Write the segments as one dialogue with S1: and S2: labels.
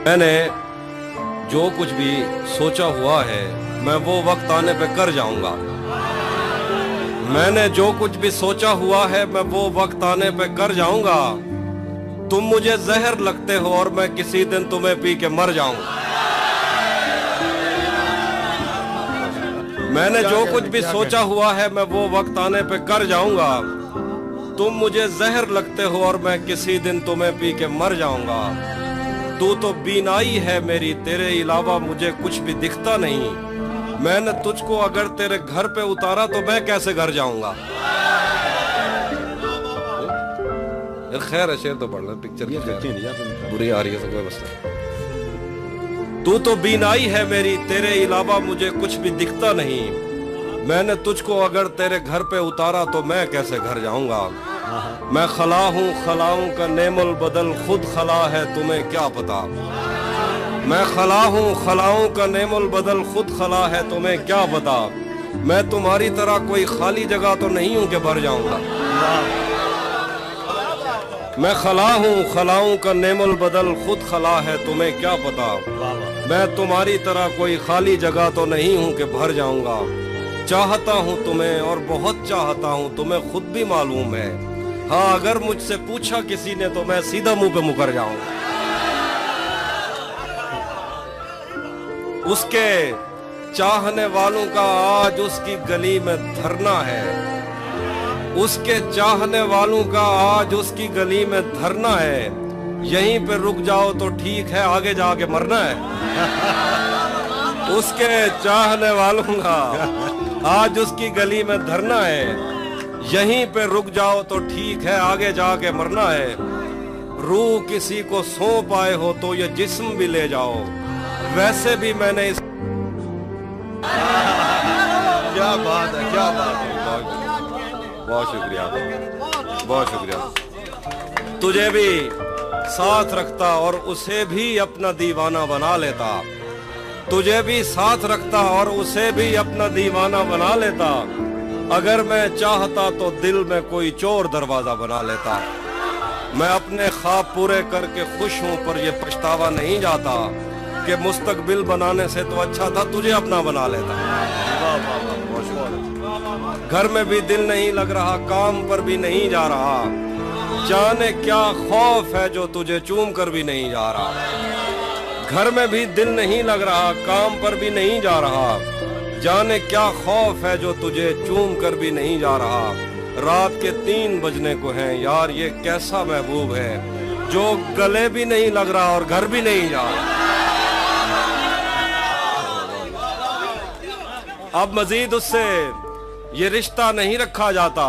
S1: मैंने जो कुछ भी सोचा हुआ है मैं वो वक्त आने पे कर जाऊंगा। मैंने जो कुछ भी सोचा हुआ है मैं वो वक्त आने पे कर जाऊंगा। तुम मुझे जहर लगते हो और मैं किसी दिन तुम्हें पी के मर जाऊंगा। मैंने जो कुछ भी सोचा हुआ है मैं वो वक्त आने पे कर जाऊंगा। तुम मुझे जहर लगते हो और मैं किसी दिन तुम्हें पी के मर जाऊंगा। तू तो बीनाई है मेरी, तेरे अलावा मुझे कुछ भी दिखता नहीं। मैंने तुझको अगर तेरे घर पे उतारा तो मैं कैसे घर जाऊंगा। खैर है, शेर तो पढ़ रहा, पिक्चर बुरी आ रही है सबको बस। तू तो बीनाई है मेरी, तेरे अलावा मुझे कुछ भी दिखता नहीं। मैंने तुझको अगर तेरे घर पे उतारा तो मैं कैसे घर जाऊंगा। मैं खला हूँ खलाऊं का नेमुल बदल, खुद खला है तुम्हें क्या पता। मैं खला हूँ खलाऊं का नेमुल बदल, खुद खला है तुम्हें क्या पता। मैं तुम्हारी तरह कोई खाली जगह तो नहीं हूं कि भर जाऊंगा। मैं खला हूँ खलाऊं का नेमुल बदल, खुद खला है तुम्हें क्या पता। मैं तुम्हारी तरह कोई खाली जगह तो नहीं हूं कि भर जाऊंगा। चाहता हूं तुम्हें और बहुत चाहता हूं, तुम्हें खुद भी मालूम है। हाँ, अगर मुझसे पूछा किसी ने तो मैं सीधा मुंह पे मुकर जाऊंगा। उसके चाहने वालों का आज उसकी गली में धरना है। उसके चाहने वालों का आज उसकी गली में धरना है। यहीं पे रुक जाओ तो ठीक है, आगे जाके मरना है। उसके चाहने वालों का आज उसकी गली में धरना है। यहीं पे रुक जाओ तो ठीक है, आगे जाके मरना है। रूह किसी को सौंप आए हो तो ये जिस्म भी ले जाओ। वैसे भी मैंने इस क्या बात है, क्या बात है। बहुत शुक्रिया, बहुत शुक्रिया। तुझे भी साथ रखता और उसे भी अपना दीवाना बना लेता। तुझे भी साथ रखता और उसे भी अपना दीवाना बना लेता। अगर मैं चाहता तो दिल में कोई चोर दरवाजा बना लेता। मैं अपने ख्वाब पूरे करके खुश हूं, पर ये पछतावा नहीं जाता कि मुस्तकबिल बनाने से तो अच्छा था तुझे अपना बना लेता। घर में भी दिल नहीं लग रहा, काम पर भी नहीं जा रहा। जाने क्या खौफ है जो तुझे चूम कर भी नहीं जा रहा। घर में भी दिल नहीं लग रहा, काम पर भी नहीं जा रहा। जाने क्या खौफ है जो तुझे चूम कर भी नहीं जा रहा। रात के 3 बजने को हैं यार, ये कैसा महबूब है जो गले भी नहीं लग रहा और घर भी नहीं जा रहा। अब मजीद उससे ये रिश्ता नहीं रखा जाता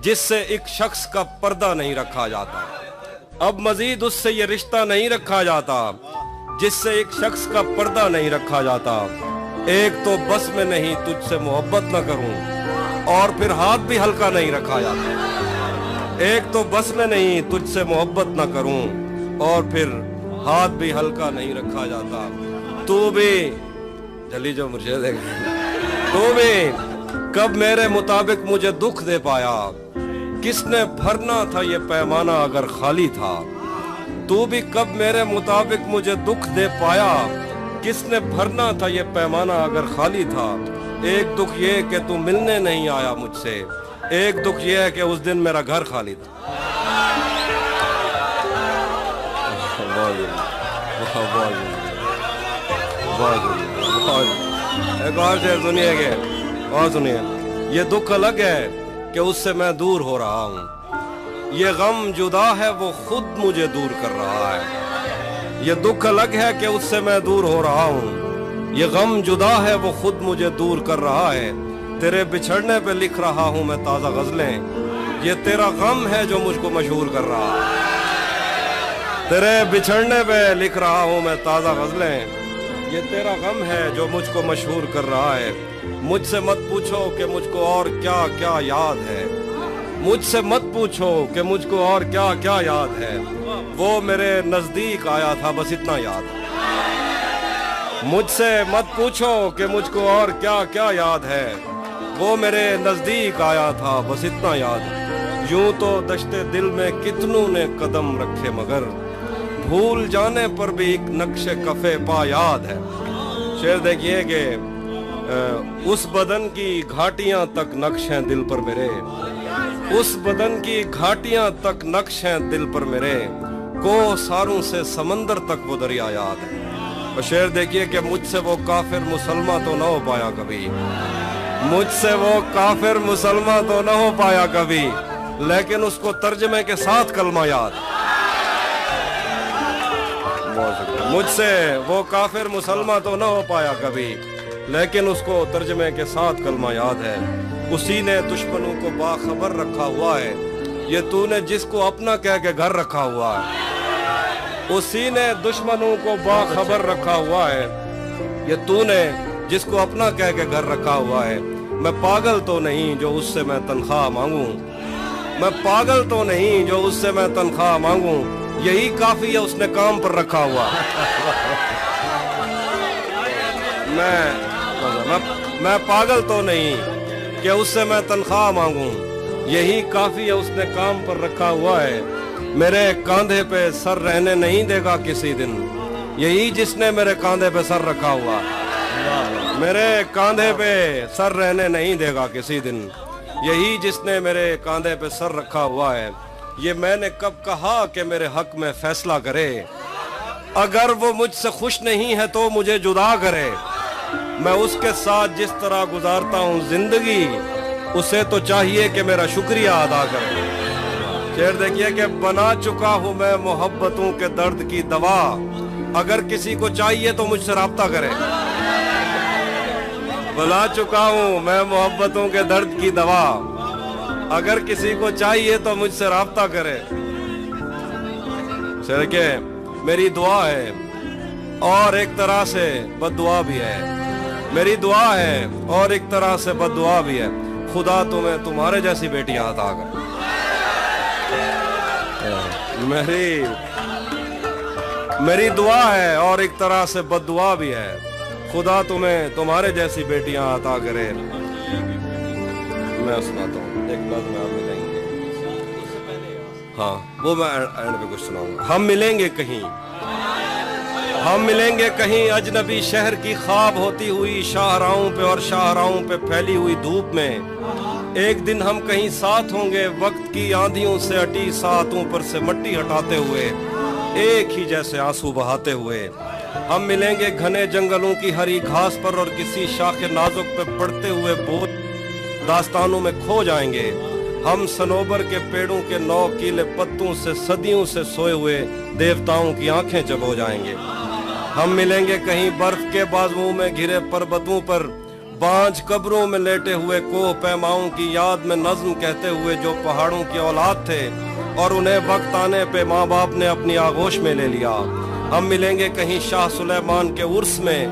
S1: जिससे एक शख्स का पर्दा नहीं रखा जाता। अब मजीद उससे ये रिश्ता नहीं रखा जाता जिससे एक शख्स का पर्दा नहीं रखा जाता। एक तो बस में नहीं तुझसे मोहब्बत न करूं, और फिर हाथ भी हल्का नहीं रखा जाता। एक तो बस में नहीं तुझसे मोहब्बत न करूं, और फिर हाथ भी हल्का नहीं रखा जाता। तू भी जली जो मुर्शिद है, तू भी कब मेरे मुताबिक मुझे दुख दे पाया। किसने भरना था ये पैमाना अगर खाली था। तू भी कब मेरे मुताबिक मुझे दुख दे पाया। किसने भरना था ये पैमाना अगर खाली था। एक दुख ये कि तू मिलने नहीं आया मुझसे, एक दुख ये है कि उस दिन मेरा घर खाली था। एक और शेर सुनिए के, और सुनिए। ये दुख अलग है कि उससे मैं दूर हो रहा हूँ। ये गम जुदा है वो खुद मुझे दूर कर रहा है। ये दुख अलग है कि उससे मैं दूर हो रहा हूँ। ये गम जुदा है वो खुद मुझे दूर कर रहा है। तेरे बिछड़ने पे लिख रहा हूँ मैं ताज़ा गज़लें। ये तेरा गम है जो मुझको मशहूर कर रहा है। तेरे बिछड़ने पे लिख रहा हूँ मैं ताज़ा गज़लें। ये तेरा गम है जो मुझको मशहूर कर रहा है। मुझसे मत पूछो कि मुझको और क्या क्या याद है। मुझसे मत पूछो कि मुझको और क्या क्या याद है। वो मेरे नजदीक आया था बस इतना याद है। मुझसे मत पूछो कि मुझको और क्या क्या याद है। वो मेरे नजदीक आया था बस इतना याद है। यूं तो दश्ते दिल में कितनों ने कदम रखे, मगर भूल जाने पर भी एक नक्शे कफे पा याद है। शेर देखिए कि उस बदन की घाटियां तक नक्श हैं दिल पर मेरे, उस बदन की घाटियां तक नक्श हैं दिल पर मेरे, को सारों से समंदर तक वो दरिया याद है। और शेर देखिए कि मुझसे वो काफिर मुसलमान तो न हो पाया कभी, मुझसे वो काफिर मुसलमान तो न हो पाया कभी, लेकिन उसको तर्जमे के साथ कलमा याद। मुझसे वो काफिर मुसलमान तो न हो पाया कभी, लेकिन उसको तर्जमे के साथ कलमा याद है। उसी ने दुश्मनों को बाखबर रखा हुआ है, ये तूने जिसको अपना कह के घर रखा हुआ है। उसी ने दुश्मनों को बाखबर रखा हुआ है, ये तूने जिसको अपना कह के घर रखा हुआ है। मैं पागल तो नहीं जो उससे मैं तनख्वाह मांगूं, मैं पागल तो नहीं जो उससे मैं तनख्वाह मांगूं, यही काफी है उसने काम पर रखा हुआ। मैं पागल तो नहीं कि उससे मैं तनख्वाह मांगूं, यही काफी है उसने काम पर रखा हुआ है। मेरे कांधे पे सर रहने नहीं देगा किसी दिन, यही जिसने मेरे कांधे पे सर रखा हुआ। मेरे कांधे पे सर रहने नहीं देगा किसी दिन, यही जिसने मेरे कांधे पे सर रखा हुआ है। ये मैंने कब कहा कि मेरे हक में फैसला करे, अगर वो मुझसे खुश नहीं है तो मुझे जुदा करे। मैं उसके साथ जिस तरह गुजारता हूँ जिंदगी, उसे तो चाहिए कि मेरा शुक्रिया अदा करे। शेर देखिए कि बना चुका हूँ मैं मोहब्बतों के दर्द की दवा, अगर किसी को चाहिए तो मुझसे राब्ता करे। बना चुका हूँ मैं मोहब्बतों के दर्द की दवा, अगर किसी को चाहिए तो मुझसे राब्ता करे। शेर के मेरी दुआ है और एक तरह से बद्दुआ भी है, मेरी दुआ है और एक तरह से बद्दुआ भी है, खुदा तुम्हें तुम्हारे जैसी बेटियां अता करे। मेरी दुआ है और एक तरह से बद्दुआ भी है, खुदा तुम्हें तुम्हारे जैसी बेटियां अता करे। मैं सुनाता हूँ, एक बात में आप मिलेंगे, हाँ वो मैं एंड पे कुछ सुनाऊंगा। हम मिलेंगे कहीं, हम मिलेंगे कहीं अजनबी शहर की ख्वाब होती हुई शाहराहों पे और शाहराहों पे फैली हुई धूप में। एक दिन हम कहीं साथ होंगे वक्त की आंधियों से अटी सातों पर से मट्टी हटाते हुए, एक ही जैसे आंसू बहाते हुए। हम मिलेंगे घने जंगलों की हरी घास पर और किसी शाखे नाजुक पे पड़ते हुए बोझ दास्तानों में खो जाएंगे। हम सनोबर के पेड़ों के 9 कीले पत्तों से सदियों से सोए हुए देवताओं की आंखें जब हो जाएंगे। हम मिलेंगे कहीं बर्फ के बाजुओं में घिरे पर्वतों पर, बांझ कब्रों में लेटे हुए कोह पैमाओं की याद में नज्म कहते हुए जो पहाड़ों की औलाद थे और उन्हें वक्त आने पे माँ बाप ने अपनी आगोश में ले लिया। हम मिलेंगे कहीं शाह सुलेमान के उर्स में,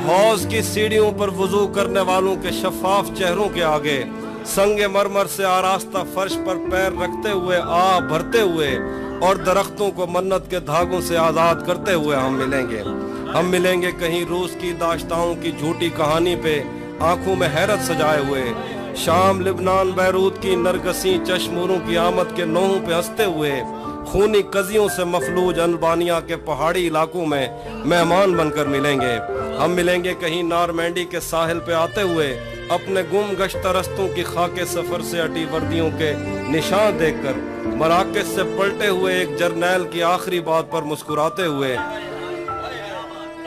S1: हौज की सीढ़ियों पर वुजू करने वालों के शफाफ चेहरों के आगे, संगे मरमर से आरास्ता फर्श पर पैर रखते हुए आह भरते हुए और दरख्तों को मन्नत के धागों से आजाद करते हुए हम मिलेंगे। हम मिलेंगे कहीं रूस की दाश्ताओं की झूठी कहानी पे आंखों में हैरत सजाए हुए, शाम लिबनान बैरूत की नरगसी चश्मूरों की आमद के नोहों पे हंसते हुए, खूनी कजियों से मफलूज अल्बानिया के पहाड़ी इलाकों में मेहमान बनकर मिलेंगे। हम मिलेंगे कहीं नारमैंडी के साहिल पे आते हुए अपने गुम गश्त रस्तों की खाके सफर से अटी वर्दियों के निशान देखकर, मराकश से पलटे हुए एक जर्नैल की आखिरी बात पर मुस्कुराते हुए,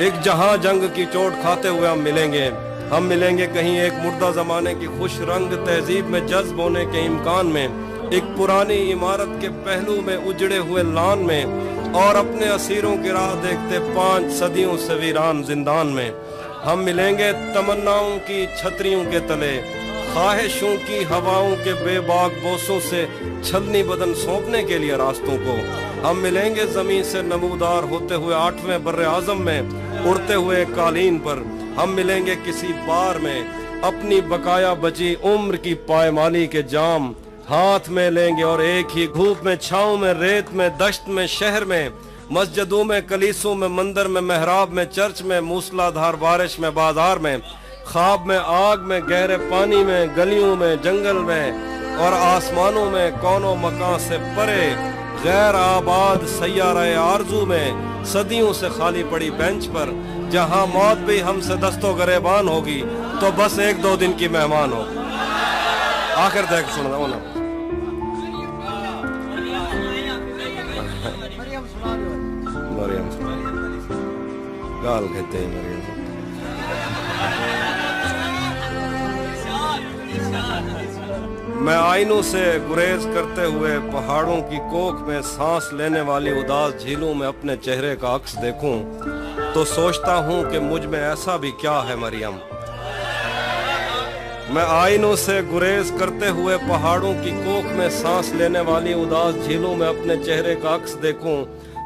S1: एक जहां जंग की चोट खाते हुए हम मिलेंगे। हम मिलेंगे कहीं एक मुर्दा जमाने की खुश रंग तहजीब में जज्ब होने के इम्कान में, एक पुरानी इमारत के पहलू में उजड़े हुए लान में और अपने असीरों की राह देखते 5 सदियों से वीरान जिंदान में। हम मिलेंगे तमन्नाओं की छतरियों के तले, ख्वाहिशों की हवाओं के बेबाक बोसों से छलनी बदन सौंपने के लिए रास्तों को। हम मिलेंगे जमीन से नमूदार होते हुए 8वें बर्रे आजम में उड़ते हुए कालीन पर। हम मिलेंगे किसी बार में अपनी बकाया बची उम्र की पायमाली के जाम हाथ में लेंगे और एक ही धूप में, छाँव में, रेत में, दश्त में, शहर में, मस्जिदों में, कलीसों में, मंदिर में, मेहराब में, चर्च में, मूसलाधार बारिश में, बाजार में, ख्वाब में, आग में, गहरे पानी में, गलियों में, जंगल में और आसमानों में, कौनों मकान से परे, गैर आबाद सैयारा आरजू में सदियों से खाली पड़ी बेंच पर, जहां मौत भी हमसे दस्तो गरेबान होगी तो बस 1-2 दिन की मेहमान हो। आखिर देख सुन हो ना मरियम गाल कहते हैं मरियम। मैं आईनों से गुरेज करते हुए पहाड़ों की कोख में सांस लेने वाली उदास झीलों में अपने चेहरे का अक्स देखूं तो सोचता हूं कि मुझ में ऐसा भी क्या है मरियम। मैं आईनों से गुरेज करते हुए पहाड़ों की कोख में सांस लेने वाली उदास झीलों में अपने चेहरे का अक्स देखूं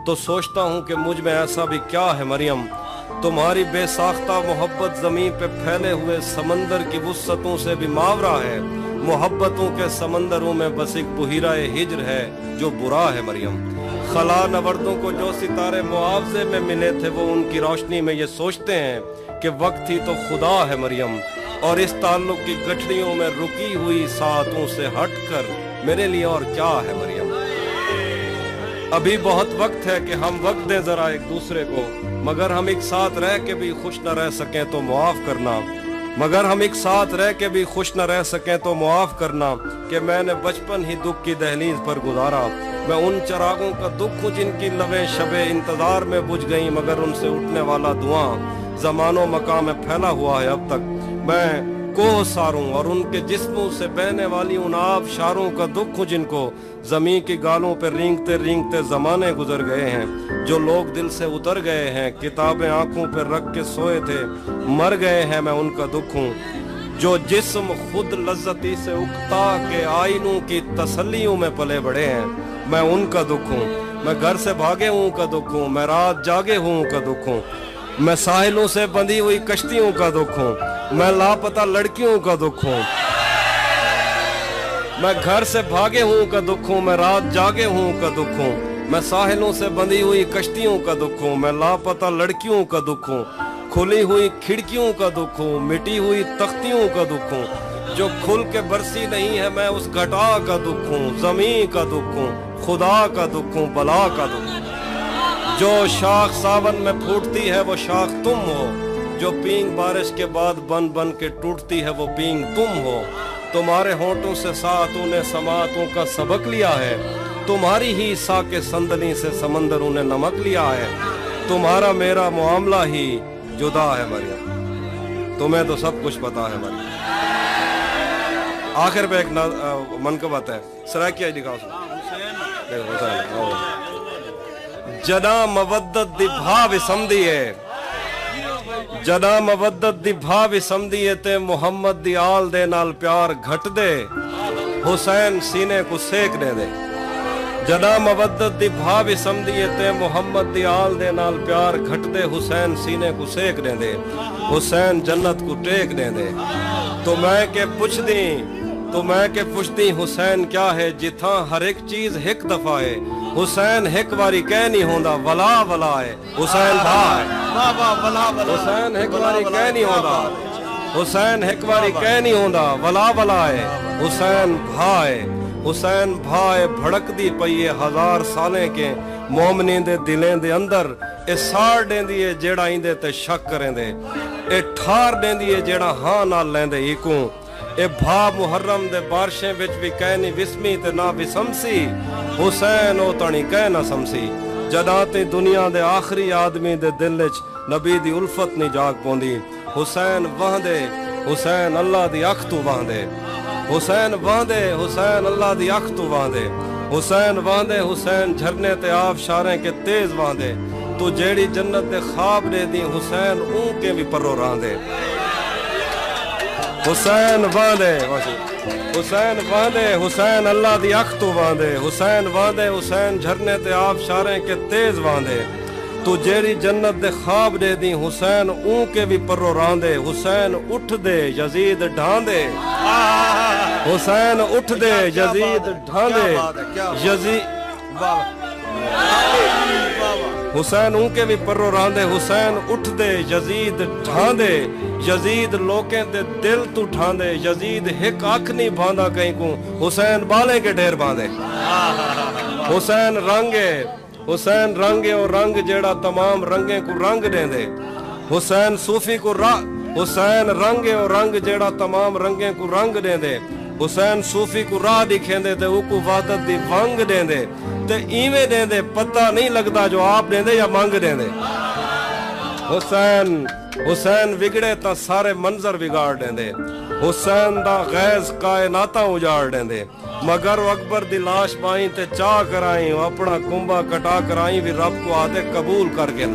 S1: तो सोचता हूं कि मुझ में ऐसा भी क्या है मरियम। तुम्हारी बेसाख्ता मोहब्बत जमीन पे फैले हुए समंदर की वुस्सतों से भी मावरा है। मोहब्बतों के समंदरों में बस एक बुहिरा हिज्र है जो बुरा है मरियम। खला नवर्दों को जो सितारे मुआवजे में मिले थे वो उनकी रोशनी में ये सोचते हैं कि वक्त ही तो खुदा है मरियम। और इस ताल्लुक की गठरियों में रुकी हुई सातों से हटकर मेरे लिए और क्या है मरियम। अभी बहुत वक्त है कि हम वक्त दें जरा एक दूसरे को, मगर हम एक साथ रह के भी खुश न रह सकें तो मुआफ करना। मगर हम एक साथ रह के भी खुश न रह सकें तो मुआफ करना कि मैंने बचपन ही दुख की दहलीज पर गुजारा। मैं उन चरागों का दुख हूँ जिनकी लबें शबे इंतजार में बुझ गई, मगर उनसे उठने वाला धुआं जमानो मकाम में फैला हुआ है अब तक। मैं कोह सारूं और उनके जिस्मों से बहने वाली उन आब शारों का दुख हूँ जिनको जमीन की गालों पर रेंगते रेंगते जमाने गुजर गए हैं। जो लोग दिल से उतर गए हैं, किताबें आंखों पर रख के सोए थे, मर गए हैं, मैं उनका दुख हूँ। जो जिस्म खुद लज्जती से उकता के आईनों की तसल्लियों में पले बड़े हैं, मैं उनका दुख हूँ। मैं घर से भागे हूँ का दुख हूँ, मैं रात जागे हूँ का दुख हूँ। मैं साहिलों से बंधी हुई कश्तियों का दुख हूँ, मैं लापता लड़कियों का दुख हूँ। मैं घर से भागे हूँ का दुख हूँ, मैं रात जागे हूँ का दुख हूँ। मैं साहिलों से बंधी हुई कश्तियों का दुख हूँ, मैं लापता लड़कियों का दुख हूँ। खुली हुई खिड़कियों का दुख हूँ, मिटी हुई तख्तियों का दुख हूँ। जो खुल के बरसी नहीं है मैं उस घटा का दुख हूँ। जमीन का दुख हूँ, खुदा का दुख हूँ, बला का दुख हूँ। जो शाख सावन में फूटती है वो शाख तुम हो, जो पींग बारिश के बाद बन बन के टूटती है वो पींग तुम हो। तुम्हारे होंठों से सातों ने समातों का सबक लिया है, तुम्हारी ही सा के संदली से समंदरों ने नमक लिया है। तुम्हारा मेरा मामला ही जुदा है मरियम, तुम्हें तो सब कुछ पता है मरियम। आखिर पे एक मनकबत है, सराकिया दिखाओ। जना मवद्दत दी भाव समझिए, जना मवद्दत दी भाव समझिए ते मुहम्मद दी आल दे नाल प्यार घट दे, हुसैन सीने को सेक दे दे। जना मवद्दत दी भाव समझिए ते मुहम्मद दी आल दे नाल प्यार घट दे, हुसैन सीने को सेक दे दे, हुसैन जन्नत को टेक दे दे। तो मैं के पुछदी हुसैन क्या है, जिथा हर एक चीज एक दफा है। हुसैन एक बारी कह नहीं होंदा वला वला है, हुसैन भाई हुसैन एक बारी कह नहीं होंदा, हुसैन एक बारी कह नहीं होंदा वला वला है, हुसैन भाई। हुसैन भाई भड़कदी पई है हजार सालें के मोमनी दे दिलें दे अंदर। ए साड़ देंदी है जेड़ा इंदे ते शक करेंदे, ए ठार देंदी है जेड़ा हां नाल लैंदे इकू। ए भा मुहर्रम दे बारशें विच भी कहनी विस्मी ते ना विसमसी, हुसैन ओ तणी कह ना समसी। जदा ते दुनिया दे आखिरी आदमी दे दिल विच नबी दी उल्फत नहीं जाग पौंदी। हुसैन वहदे, हुसैन अल्लाह दी अख तू वहदे, हुसैन वहदे, हुसैन अल्लाह दी अख तू वहदे, हुसैन वहदे, हुसैन झरने ते आबशारें के तेज वहदे। तू जेड़ी जन्नत दे ख्वाब दे दी हुसैन ऊके भी परो रांदे। हुसैन वहदे, हुसैन वहदे, हुसैन अल्लाह दी अख तू वहदे, हुसैन वहदे, हुसैन झरने ते आबशारें के तेज वहदे। तू जेड़ी जन्नत दे ख्वाब दे दी हुसैन ऊके भी परो रांदे। हुसैन उठ दे यजीद ढांदे, हुसैन उठ दे यजीद ढांदे, यजीद हुसैन ऊके भी परो रांदे। हुसैन उठ दे यजीद ढांदे, यजीद लोकें दे दिल तू ठांदे। यजीद हिक अख नहीं भांदा कहीं को, हुसैन बाले के ढेर बांधे। हुसैन रंग और रंग जेड़ा तमाम रंगे को रंग देंदे हुसैन सूफी को हुसैन रंग और रंग जेड़ा तमाम रंगे को रंग देंदे हुसैन सूफी को राह दिखेंदे ते उको वादत दी वंग देंदे ते इवें देंदे पता नहीं लगता जो आप देंदे या मंग देंदे हुसैन विगड़े ता सारे मंजर बिगाड़ देंदे हुसैन दा गैज़ कायनाता उजाड़ देंदे मगर अकबर दी लाश पाई ते चाह कराई अपना कुंभा कटा कराई भी रब को आते कबूल करके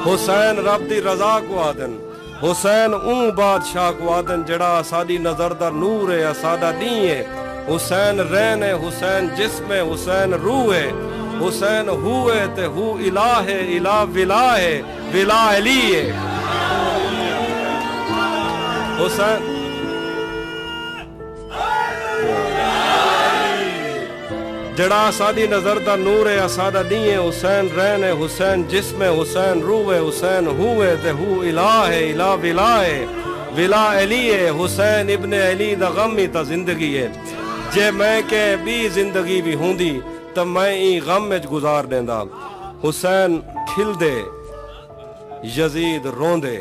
S1: हुसैन रब दी रजा को आदन हुसैन बादशाह को आदन जड़ा साडी नजर दा नूर है सादा नी है हुसैन रैन है हुसैन जिस्म है हुसैन रूह है हुसैन हुए ते हु इला है इला विला है विला अली है हुसैन जड़ा साडी नजर दा नूर है सादा नी है हुसैन रैन है हुसैन जिस्म है हुसैन रूह है हुसैन हुए ते हु इला है इला विला है विला अली है हुसैन इब्ने अली दा गम ही ता जिंदगी है जे मैं के भी जिंदगी भी हुंदी तो मैं ई गम में गुजार देंदा हुसैन खिलदे यजीद रोंदे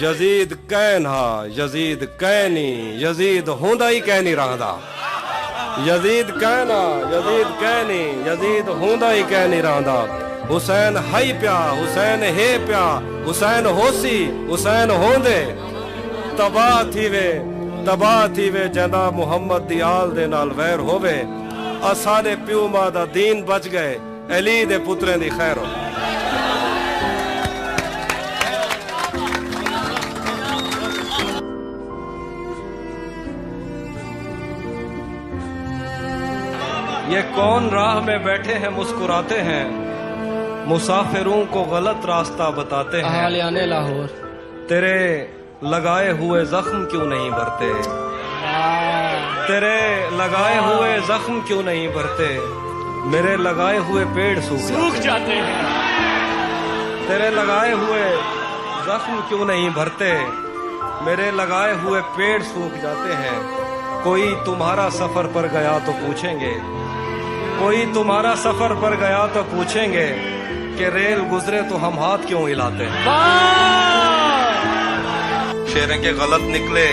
S1: यजीद कहना यजीद कहनी यजीद होंदा ही कह नहीं रहा यजीद कहना यजीद कहनी यजीद होंदा ही कह नहीं रहा हुसैन हाई प्या हुसैन है प्या हुसैन होसी हुसैन होंदे तबाह थी वे जंदा मुहम्मद दी आल दे नाल वैर होवे असारे प्यू मां दा दीन बच गए अली दे पुत्रें दी खैर हो ये कौन राह में बैठे हैं मुस्कुराते हैं मुसाफिरों को गलत रास्ता बताते हैं
S2: आने लाहौर
S1: तेरे लगाए हुए जख्म क्यों नहीं भरते तेरे लगाए हुए जख्म क्यों नहीं भरते मेरे लगाए हुए पेड़ सूख
S2: जाते हैं
S1: तेरे लगाए हुए जख्म क्यों नहीं भरते मेरे लगाए हुए पेड़ सूख जाते हैं कोई तुम्हारा सफर पर गया तो पूछेंगे कोई तुम्हारा सफर पर गया तो पूछेंगे कि रेल गुजरे तो हम हाथ क्यों हिलाते हैं शेर के गलत निकले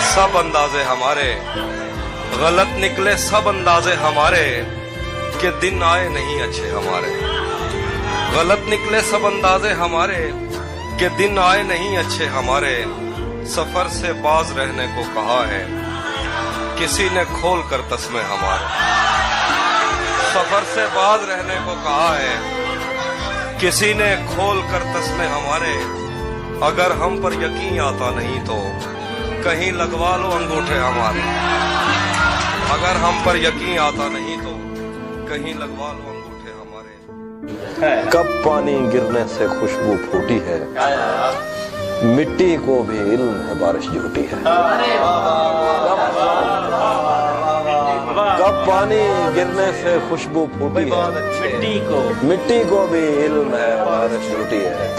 S1: सब अंदाजे हमारे गलत निकले सब अंदाजे हमारे कि दिन आए नहीं अच्छे हमारे गलत निकले सब अंदाजे हमारे कि दिन आए नहीं अच्छे हमारे सफर से बाज रहने को कहा है किसी ने खोल कर तस्मे हमारे सफर से बाज रहने को कहा है किसी ने खोल कर तस्मे हमारे अगर हम पर यकीन आता नहीं तो कहीं लगवा लो अंगूठे हमारे अगर हम पर यकीन आता नहीं तो कहीं लगवा लो अंगूठे हमारे
S3: कब पानी गिरने से खुशबू फूटी है मिट्टी को भी इल्म है बारिश झूठी है कब पानी गिरने से खुशबू फूटी है मिट्टी को भी इल्म है बारिश झूठी है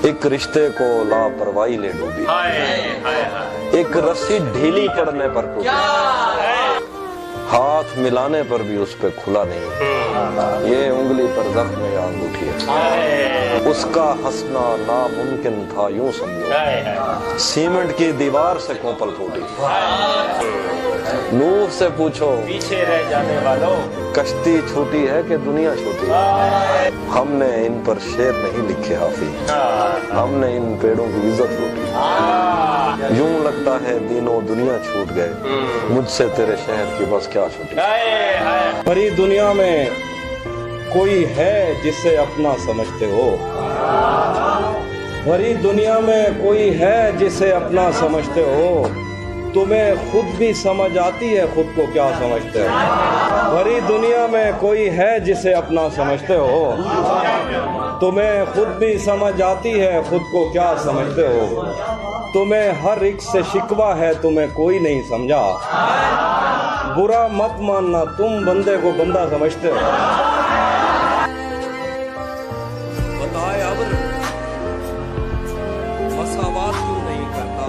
S3: एक रिश्ते को लापरवाही ले डूबी एक रस्सी ढीली पड़ने पर टूटी हाथ मिलाने पर भी उस पे खुला नहीं ये उंगली पर जख्म या अंगूठी है उसका हंसना नामुमकिन था यूं समझो सीमेंट की दीवार से कोपल फूटी नूह से पूछो
S2: पीछे रह जाने वालों
S3: कश्ती छूटी है कि दुनिया छूटी है हमने इन पर शेर नहीं लिखे हाफी हमने इन पेड़ों की इज्जत लूटी यूं लगता है दिनों दुनिया छूट गए मुझसे तेरे शहर की बस क्या छूटी
S1: भरी दुनिया में कोई है जिसे अपना समझते हो भरी दुनिया में कोई है जिसे अपना समझते हो तुम्हें खुद भी समझ आती है खुद को क्या समझते हो भरी दुनिया में कोई है जिसे अपना समझते हो तुम्हें खुद भी समझ आती है खुद को क्या समझते हो तुम्हें हर एक से शिकवा है तुम्हें कोई नहीं समझा बुरा मत मानना तुम बंदे को बंदा समझते हो बताए अब मसावात क्यों नहीं करता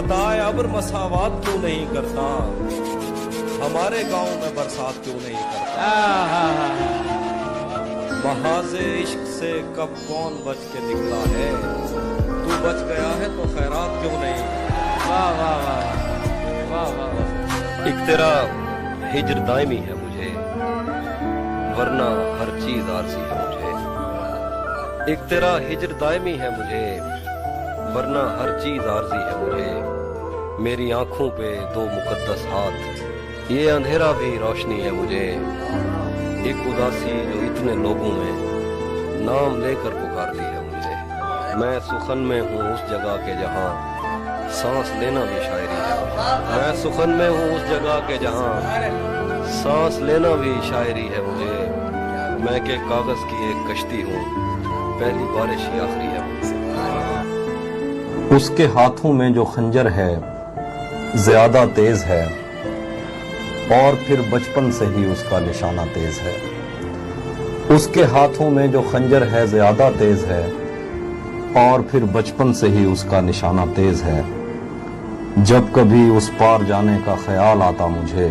S1: बताए अब्र मसावत क्यों नहीं करता, हमारे गांव में बरसात क्यों नहीं करता। महाज़े इश्क से कब कौन बच के निकला है, तू बच गया है तो खैरात क्यों नहीं।
S2: वाह वाह वाह वाह वाह।
S1: एक तेरा हिज्र दायमी है मुझे, वरना हर चीज आरज़ी है मुझे। एक तेरा हिज्र दायमी है मुझे, वरना हर चीज आरज़ी है मुझे। मेरी आंखों पे दो मुकद्दस हाथ, ये अंधेरा भी रोशनी है मुझे। एक उदासी जो इतने लोगों में नाम लेकर पुकारती है मुझे। मैं सुखन में हूँ उस जगह के जहाँ सांस लेना भी शायरी है। मैं सुखन में हूँ उस जगह के जहाँ सांस लेना भी शायरी है मुझे। मैं के कागज की एक कश्ती हूँ, पहली बारिश ही आखिरी है मुझे।
S3: उसके हाथों में जो खंजर है ज्यादा तेज है, और फिर बचपन से ही उसका निशाना तेज है। उसके हाथों में जो खंजर है ज्यादा तेज है, और फिर बचपन से ही उसका निशाना तेज है। जब कभी उस पार जाने का ख्याल आता मुझे,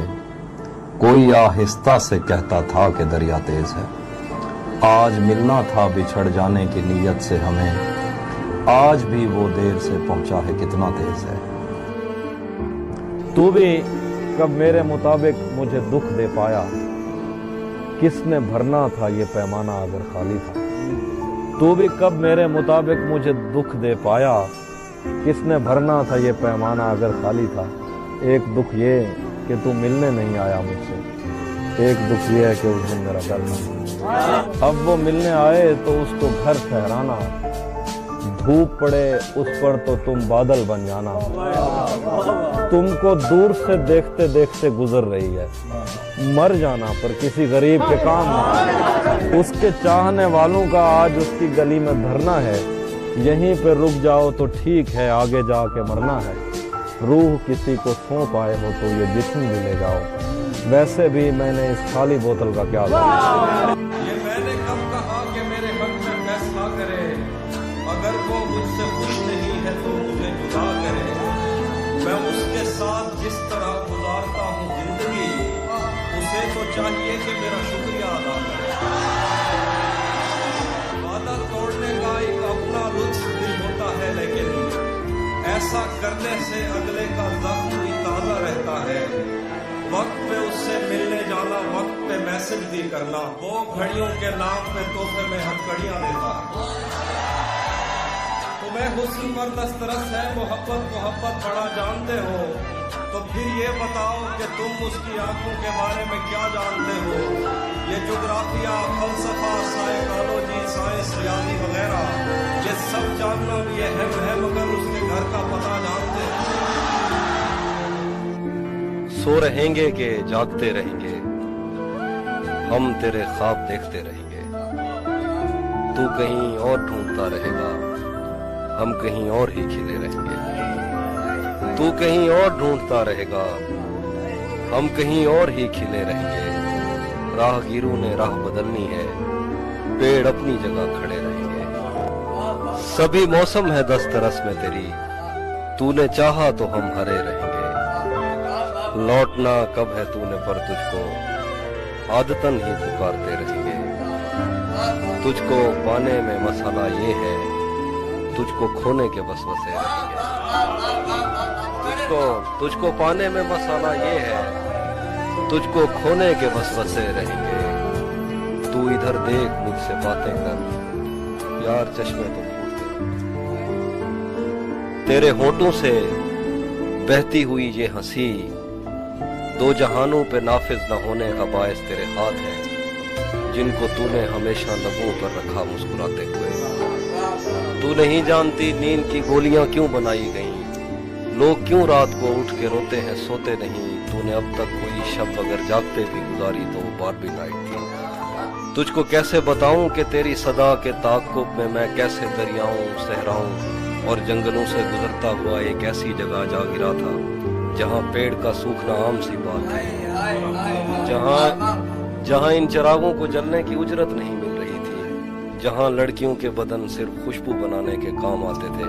S3: कोई आहिस्ता से कहता था कि दरिया तेज है। आज मिलना था बिछड़ जाने की नीयत से हमें, आज भी वो देर से पहुंचा है कितना तेज है।
S4: तू भी कब मेरे मुताबिक मुझे दुख दे पाया, किसने भरना था ये पैमाना अगर खाली था। तू भी कब मेरे मुताबिक मुझे दुख दे पाया, किसने भरना था ये पैमाना अगर खाली था। एक दुख ये कि तू मिलने नहीं आया मुझसे, एक दुख ये है कि उस दिन मेरा घर था। अब वो मिलने आए तो उसको घर ठहराना, धूप पड़े उस पर तो तुम बादल बन जाना। तुमको दूर से देखते देखते गुजर रही है, मर जाना पर किसी गरीब के काम ना। उसके चाहने वालों का आज उसकी गली में धरना है, यहीं पे रुक जाओ तो ठीक है, आगे जाके मरना है। रूह किसी को सौंप आए हो तो ये जिस्म भी ले जाओ, वैसे भी मैंने इस खाली बोतल का क्या
S1: ये मैंने कब कहा कि मेरे हक में फैसला करे, अगर वो मुझसे खुश नहीं है तो मुझे जुदा करे। मैं उसके साथ जिस तरह गुजारता हूँ जिंदगी, उसे तो चाहिए कि मेरा शुक्रिया अदा करे। वादा तोड़ने का एक अपना लुत्फ भी होता है, लेकिन ऐसा करने से अगले का जख्म भी ताजा रहता है। वक्त पे उससे मिलने जाना, वक्त पे मैसेज भी करना, वो घड़ियों के नाम पे तोहफे में हथकड़ियां देता है। तुम्हें हुस्न पर दस्तरस है, मोहब्बत बड़ा जानते हो, तो फिर ये बताओ कि तुम उसकी आंखों के बारे में क्या जानते हो। ये जोग्राफिया, फलसफा, साइकोलॉजी, साइंस, रियाजी वगैरह, ये सब जानना भी अहम है, मगर उसके घर का पता जानते हो। सो रहेंगे कि जागते रहेंगे, हम तेरे ख्वाब देखते रहेंगे। तू कहीं और ढूंढता रहेगा, हम कहीं और ही खिले रहेंगे। तू कहीं और ढूंढता रहेगा, हम कहीं और ही खिले रहेंगे। राहगीरों ने राह बदलनी है, पेड़ अपनी जगह खड़े रहेंगे। सभी मौसम है दस्तरस में तेरी, तूने चाहा तो हम हरे रहेंगे। लौटना कब है तूने पर तुझको, आदतन ही पुकारते रहेंगे। तुझको पाने में मसाला ये है, तुझको खोने के वसवसे रहेंगे। तुझको पाने में मसाला ये है, तुझको खोने के वसवसे रहेंगे। तू इधर देख मुझसे बातें कर, यार चश्मे तो फूटते। तेरे होठों से बहती हुई ये हंसी, दो जहानों पे नाफिज न होने का बायस तेरे हाथ हैं, जिनको तूने हमेशा लबों पर रखा मुस्कुराते हुए। तू नहीं जानती नींद की गोलियां क्यों बनाई गईं, लोग क्यों रात को उठ के रोते हैं सोते नहीं। तूने अब तक कोई शब अगर जागते भी गुजारी तो वो बारबी नाइट थी। तुझको कैसे बताऊं कि तेरी सदा के ताक़ुब में मैं कैसे दरियाओं, सहराओं और जंगलों से गुजरता हुआ एक ऐसी जगह जा गिरा था जहाँ पेड़ का सूखना आम सी बात है, जहाँ इन चिरागों को जलने की उजरत नहीं मिल रही थी, जहाँ लड़कियों के बदन सिर्फ खुशबू बनाने के काम आते थे।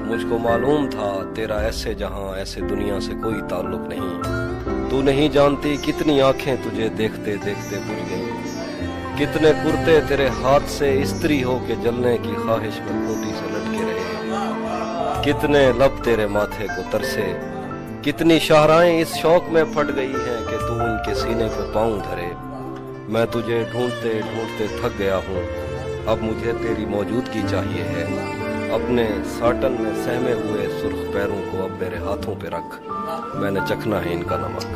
S1: मुझ को मालूम था तेरा ऐसे जहां ऐसे दुनिया से कोई ताल्लुक नहीं। तू नहीं जानती कितनी आंखें तुझे देखते देखते बुझ गई, कितने कुर्ते तेरे हाथ से इस्त्री होके जलने की ख्वाहिश में खूंटी से लटके रहे, कितने लब तेरे माथे को तरसे, कितनी शाहराएं इस शौक में फट गई हैं कि तू उनके सीने पे पाँव धरे। मैं तुझे ढूंढते ढूंढते थक गया हूँ, अब मुझे तेरी मौजूदगी चाहिए है। अपने साटन में सहमे हुए सुर्ख पैरों को अब मेरे हाथों पे रख, मैंने चखना है इनका नमक।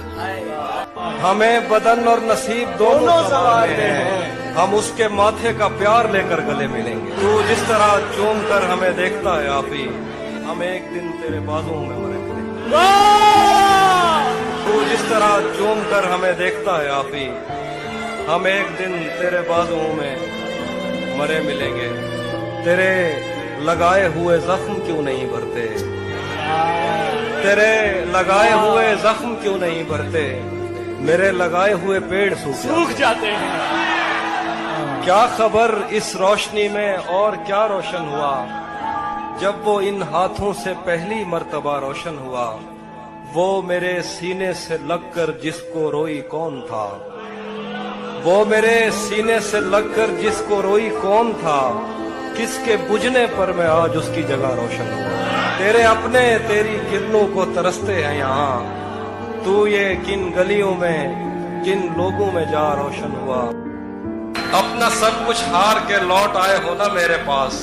S1: हमें बदन और नसीब दोनों सवार हैं, हम उसके माथे का प्यार लेकर गले मिलेंगे। तू जिस तरह चूम कर हमें देखता है आपी, हम एक दिन तेरे बाजुओं में मरे मिलेंगे। तू जिस तरह चूम कर हमें देखता है आपी, हम एक दिन तेरे बाजुओं में मरे मिलेंगे। तेरे लगाए हुए जख्म क्यों नहीं भरते, तेरे लगाए हुए जख्म क्यों नहीं भरते, मेरे लगाए हुए पेड़ सूख जाते हैं। क्या खबर इस रोशनी में और क्या रोशन हुआ, जब वो इन हाथों से पहली मर्तबा रोशन हुआ। वो मेरे सीने से लगकर जिसको रोई कौन था, वो मेरे सीने से लगकर जिसको रोई कौन था, किसके बुझने पर मैं आज उसकी जगह रोशन हुआ। तेरे अपने तेरी किरणों को तरसते हैं यहाँ, तू ये किन गलियों में किन लोगों में जा रोशन हुआ। अपना सब कुछ हार के लौट आए हो ना मेरे पास,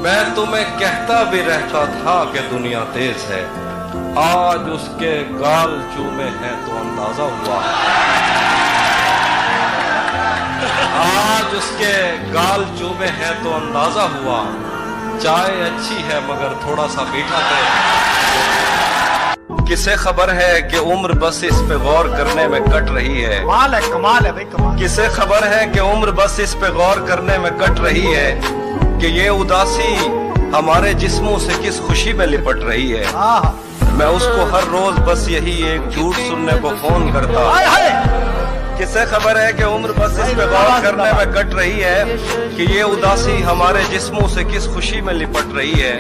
S1: मैं तुम्हें कहता भी रहता था कि दुनिया तेज है, आज उसके गाल चूमे हैं तो अंदाजा हुआ। आज उसके गाल चूमे हैं तो अंदाजा हुआ, चाय अच्छी है मगर थोड़ा सा मीठा है। किसे खबर है कि उम्र बस इस पे गौर करने में कट रही है,
S5: कमाल है भाई कमाल।
S1: किसे खबर है कि उम्र बस इस पे गौर करने में कट रही है, कि ये उदासी हमारे जिस्मों से किस खुशी में लिपट रही है। मैं उसको हर रोज बस यही एक झूठ सुनने को फोन करता। किसे खबर है कि उम्र बस इस पे गौर करने में कट रही है, कि ये उदासी हमारे जिस्मों से किस खुशी में लिपट रही है।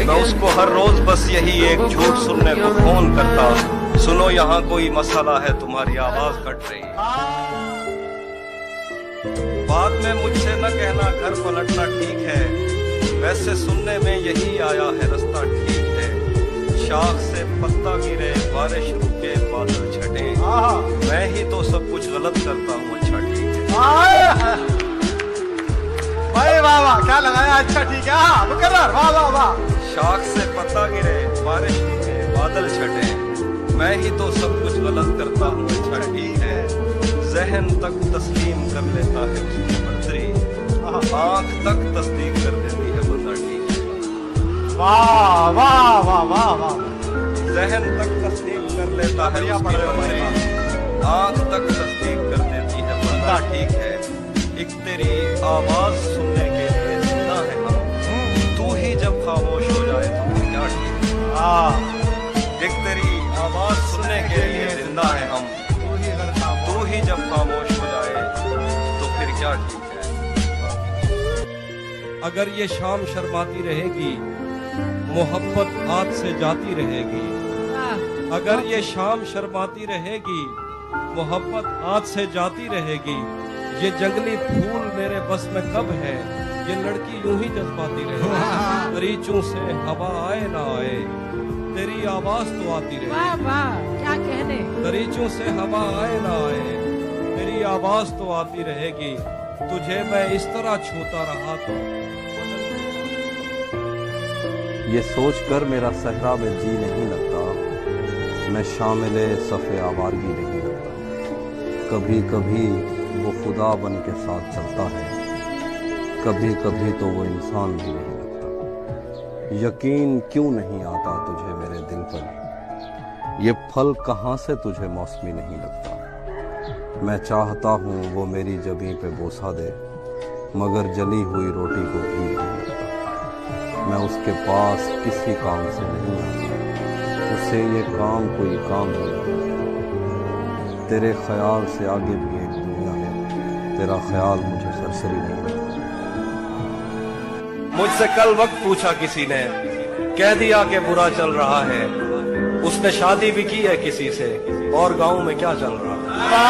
S1: मैं उसको हर रोज बस यही एक झूठ सुनने को फोन करता, सुनो यहाँ कोई मसला है तुम्हारी आवाज कट रही है। बाद में मुझसे न कहना घर पलटना ठीक है, वैसे सुनने में यही आया है रास्ता ठीक है। शाख से पत्ता गिरे बारिश रुके बादल छटे, मैं ही तो सब कुछ गलत करता हूँ अच्छा ठीक है।
S5: भाई वाह वाह क्या लगाया, अच्छा ठीक है। मुकर्रर वाह वाह वाह।
S1: शाख से पत्ता गिरे बारिश रुके बादल छटे, मैं ही तो सब कुछ गलत करता हूँ अच्छा ठीक है। जहन तक तस्लीम कर लेता है उसकी मर्जी, आंख तक तस्दीक कर देती है बंदा ठीक है।
S5: वाह वाह वाह वाह वाह।
S1: जहन तक तस्दीक कर लेता है उसकी मर्जी, आंख तक तस्दीक कर देती है बंदा ठीक है। एक तेरी आवाज सुनने के लिए जिंदा है हम, तू ही जब खामोश हो जाए तो फिर क्या ठीक है। एक तेरी आवाज सुनने के लिए जिंदा है हम, तू ही जब खामोश हो जाए तो फिर क्या ठीक है। अगर ये शाम शर्माती रहेगी, मोहब्बत हाथ से जाती रहेगी। अगर ये शाम शर्माती रहेगी, मोहब्बत हाथ से जाती रहेगी। ये जंगली फूल मेरे बस में कब है, ये लड़की यूं ही जज्बाती रहेगी। दरीचों से हवा आए ना आए, तेरी आवाज तो आती रहेगी।
S6: वाह वाह क्या कहने।
S1: दरीचों से हवा आए ना आए, तेरी आवाज तो आती रहेगी। तुझे मैं इस तरह छूता रहा तो
S3: ये सोचकर मेरा सहरा में जी नहीं लगता, मैं शामिल सफ़े आवारगी नहीं लगता। कभी कभी वो खुदा बन के साथ चलता है, कभी कभी तो वो इंसान भी नहीं लगता। यकीन क्यों नहीं आता तुझे मेरे दिल पर, ये फल कहाँ से तुझे मौसमी नहीं लगता। मैं चाहता हूँ वो मेरी जबीं पे बोसा दे, मगर जली हुई रोटी को घी नहीं लगता। मैं उसके पास किसी काम से नहीं आता, उसे ये काम कोई काम नहीं लगता। तेरे ख्याल से आगे भी एक दुनिया है, तेरा ख्याल मुझे सरसरी नहीं लगता।
S1: मुझसे कल वक्त पूछा किसी ने, कह दिया कि बुरा चल रहा है, उसने शादी भी की है किसी से, और गांव में क्या चल रहा है।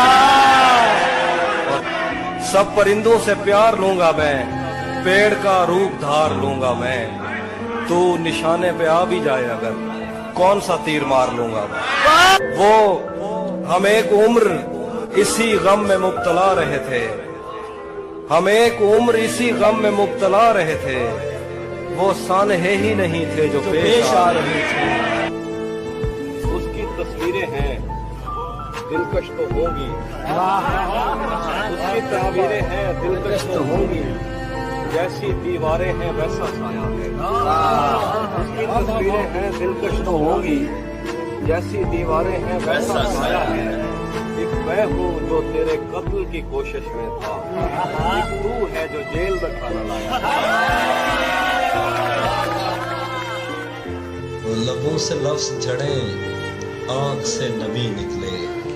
S1: सब परिंदों से प्यार लूंगा मैं, पेड़ का रूप धार लूंगा मैं, तू निशाने पे आ भी जाए अगर, कौन सा तीर मार लूंगा मैं। वो हम एक उम्र इसी गम में मुब्तला रहे थे, हम एक उम्र इसी गम में मुब्तला रहे थे, वो सानहे ही नहीं थे जो पेश आ रहे थे। उसकी तस्वीरें हैं दिलकश तो होंगी, उसकी तस्वीरें हैं दिलकश तो होंगी, जैसी दीवारें हैं वैसा साया है। उसकी तस्वीरें हैं दिलकश तो होंगी, जैसी दीवारें हैं वैसा साया है। एक मैं हूँ जो तेरे कत्ल की कोशिश में था, एक तू है जो जेल में खाना लाया।
S3: लबों से लफ्ज झड़े, आंख से नमी निकले,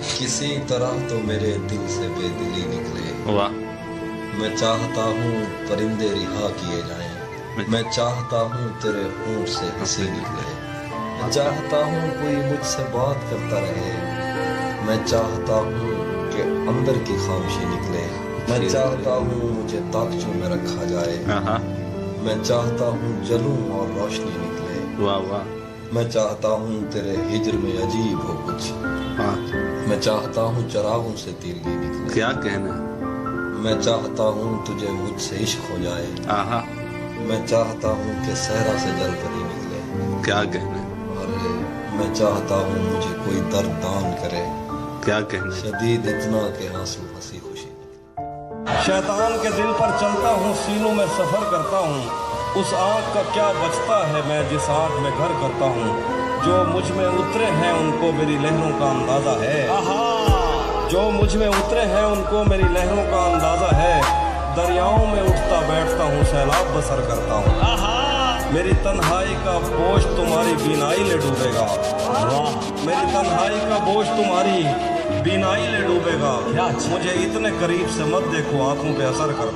S3: किसी तरह तो मेरे दिल से बेदिली निकले।
S2: वाह।
S3: मैं चाहता हूँ परिंदे रिहा किए जाएं, मैं चाहता हूँ तेरे होंठ से हंसी निकले, मैं चाहता हूँ कोई मुझसे बात करता रहे, मैं चाहता हूँ कि अंदर की खामोशी निकले, मैं चाहता हूँ मुझे ताकचों में रखा जाए, मैं चाहता हूँ जलूं और रोशनी निकले।
S2: वाह वाह।
S3: मैं चाहता हूँ तेरे हिज्र में अजीब हो कुछ, मैं चाहता हूँ चरागों से तीरगी निकले।
S2: क्या कहना।
S3: मैं चाहता हूँ तुझे मुझसे इश्क हो जाए,
S2: आहा।
S3: मैं चाहता हूँ कि सहरा से जल परी निकले।
S2: क्या कहना।
S3: और मैं चाहता हूँ मुझे कोई दर्द दान करे,
S2: क्या कहना।
S3: शदीद इतना कि आंसू हंसी खुशी।
S1: शैतान के दिल पर चलता हूँ, सीनों में सफर करता हूँ, उस आँख का क्या बचता है मैं जिस आँख में घर करता हूँ। जो मुझ में उतरे हैं उनको मेरी लहरों का अंदाजा है, जो मुझ में उतरे हैं उनको मेरी लहरों का अंदाजा है। दरियाओं में उठता बैठता हूँ, सैलाब बसर करता हूँ, मेरी तन्हाई का बोझ तुम्हारी बीनाई ले डूबेगा। मेरी तन्हाई का बोझ तुम्हारी बीनाई ले डूबेगा। मुझे इतने करीब से मत देखो, आंखों पे असर कर।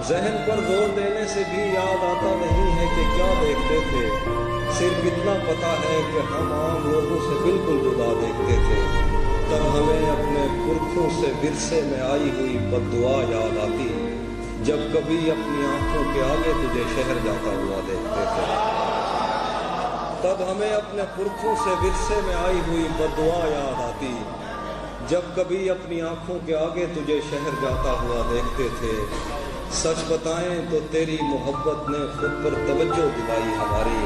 S1: जहन पर जोर देने से भी याद आता नहीं है कि क्या देखते थे, सिर्फ इतना पता है कि हम आम लोगों से बिल्कुल जुदा देखते थे। तब हमें अपने पुरखों से विरसे में आई हुई बद्दुआ याद आती, जब कभी अपनी आंखों के आगे तुझे शहर जाता हुआ देखते थे। तब हमें अपने पुरखों से विरसे में आई हुई बद्दुआ याद आती, जब कभी अपनी आंखों के आगे तुझे शहर जाता हुआ देखते थे। सच बताएं तो तेरी मोहब्बत ने खुद पर तवज्जो दिलाई हमारी,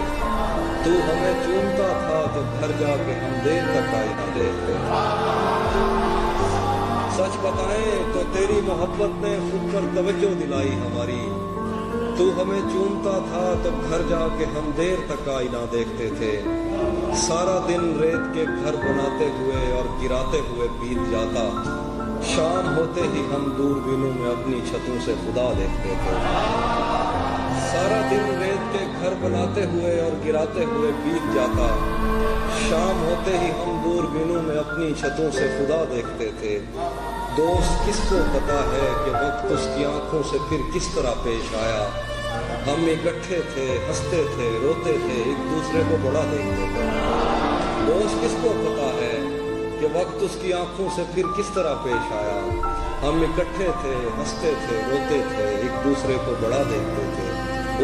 S1: तू हमें चूमता था तो घर जाके हम देर तक आई ना देखते। सच बताएं तो तेरी मोहब्बत ने खुद पर तवज्जो दिलाई हमारी, तू हमें चूमता था तो घर जाके हम देर तक आई ना देखते थे। सारा दिन रेत के घर बनाते हुए और गिराते हुए बीत जाता, शाम होते ही हम दूरबीनों में अपनी छतों से खुदा देखते थे। सारा दिन रेत के घर बनाते हुए और गिराते हुए बीत जाता, शाम होते ही हम दूरबीनों में अपनी छतों से खुदा देखते थे। दोस्त किसको पता है कि वक्त उसकी आंखों से फिर किस तरह पेश आया। हम इकट्ठे थे, हंसते थे, रोते थे, एक दूसरे को बड़ा देखते थे। दोस्त किसको पता है कि वक्त उसकी आंखों से फिर किस तरह पेश आया। हम इकट्ठे थे, हंसते थे, रोते थे, एक दूसरे को बड़ा देखते थे।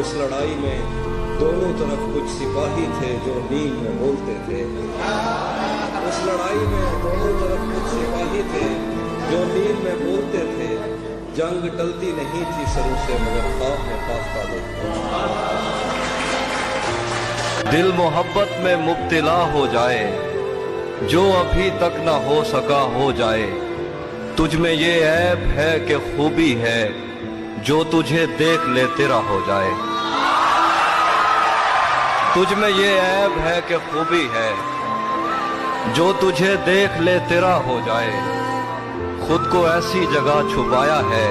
S1: उस लड़ाई में दोनों तरफ कुछ सिपाही थे जो नींद में बोलते थे। उस लड़ाई में दोनों तरफ कुछ सिपाही थे जो नींद में बोलते थे। जंग टलती नहीं थी सरों से, मगर ख्वाब में फाख्ता देखते। दिल मोहब्बत में मुब्तला हो जाए, जो अभी तक न हो सका हो जाए। तुझ में ये ऐब है कि खूबी है, जो तुझे देख ले तेरा हो जाए। तुझ में ये ऐब है कि खूबी है, जो तुझे देख ले तेरा हो जाए। खुद को ऐसी जगह छुपाया है,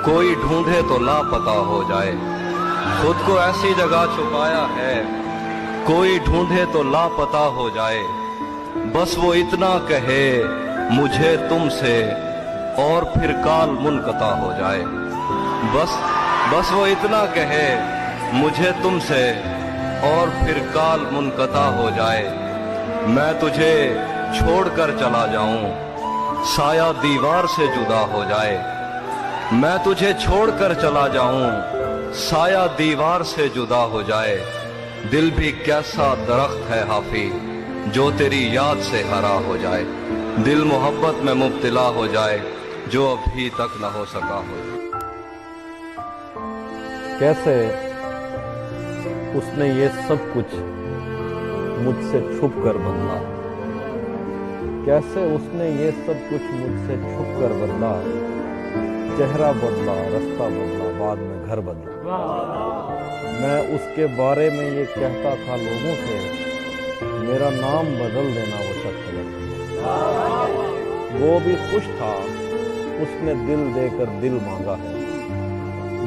S1: कोई ढूंढे तो लापता हो जाए। खुद को ऐसी जगह छुपाया है, कोई ढूंढे तो लापता हो जाए। बस वो इतना कहे मुझे तुमसे, और फिर काल मुनक़ता हो जाए। बस वो इतना कहे
S3: مجھے تم سے اور پھر کال منقطع ہو جائے، میں تجھے چھوڑ کر چلا جاؤں، سایہ دیوار سے جدا ہو جائے، میں تجھے چھوڑ کر چلا جاؤں، سایہ دیوار سے جدا ہو جائے، دل بھی کیسا درخت ہے حافی جو تیری یاد سے ہرا ہو جائے، دل محبت میں مبتلا ہو جائے جو ابھی تک نہ ہو سکا ہو۔
S4: کیسے اس نے یہ سب کچھ مجھ سے چھپ کر بدلا، کیسے اس نے یہ سب کچھ مجھ سے چھپ کر بدلا، چہرہ بدلا، رستہ بدلا، بعد میں گھر بدلا۔ میں اس کے بارے میں یہ کہتا تھا لوگوں سے، میرا نام بدل دینا وہ شخص لگا۔ وہ بھی خوش تھا، اس نے دل دے کر دل مانگا ہے،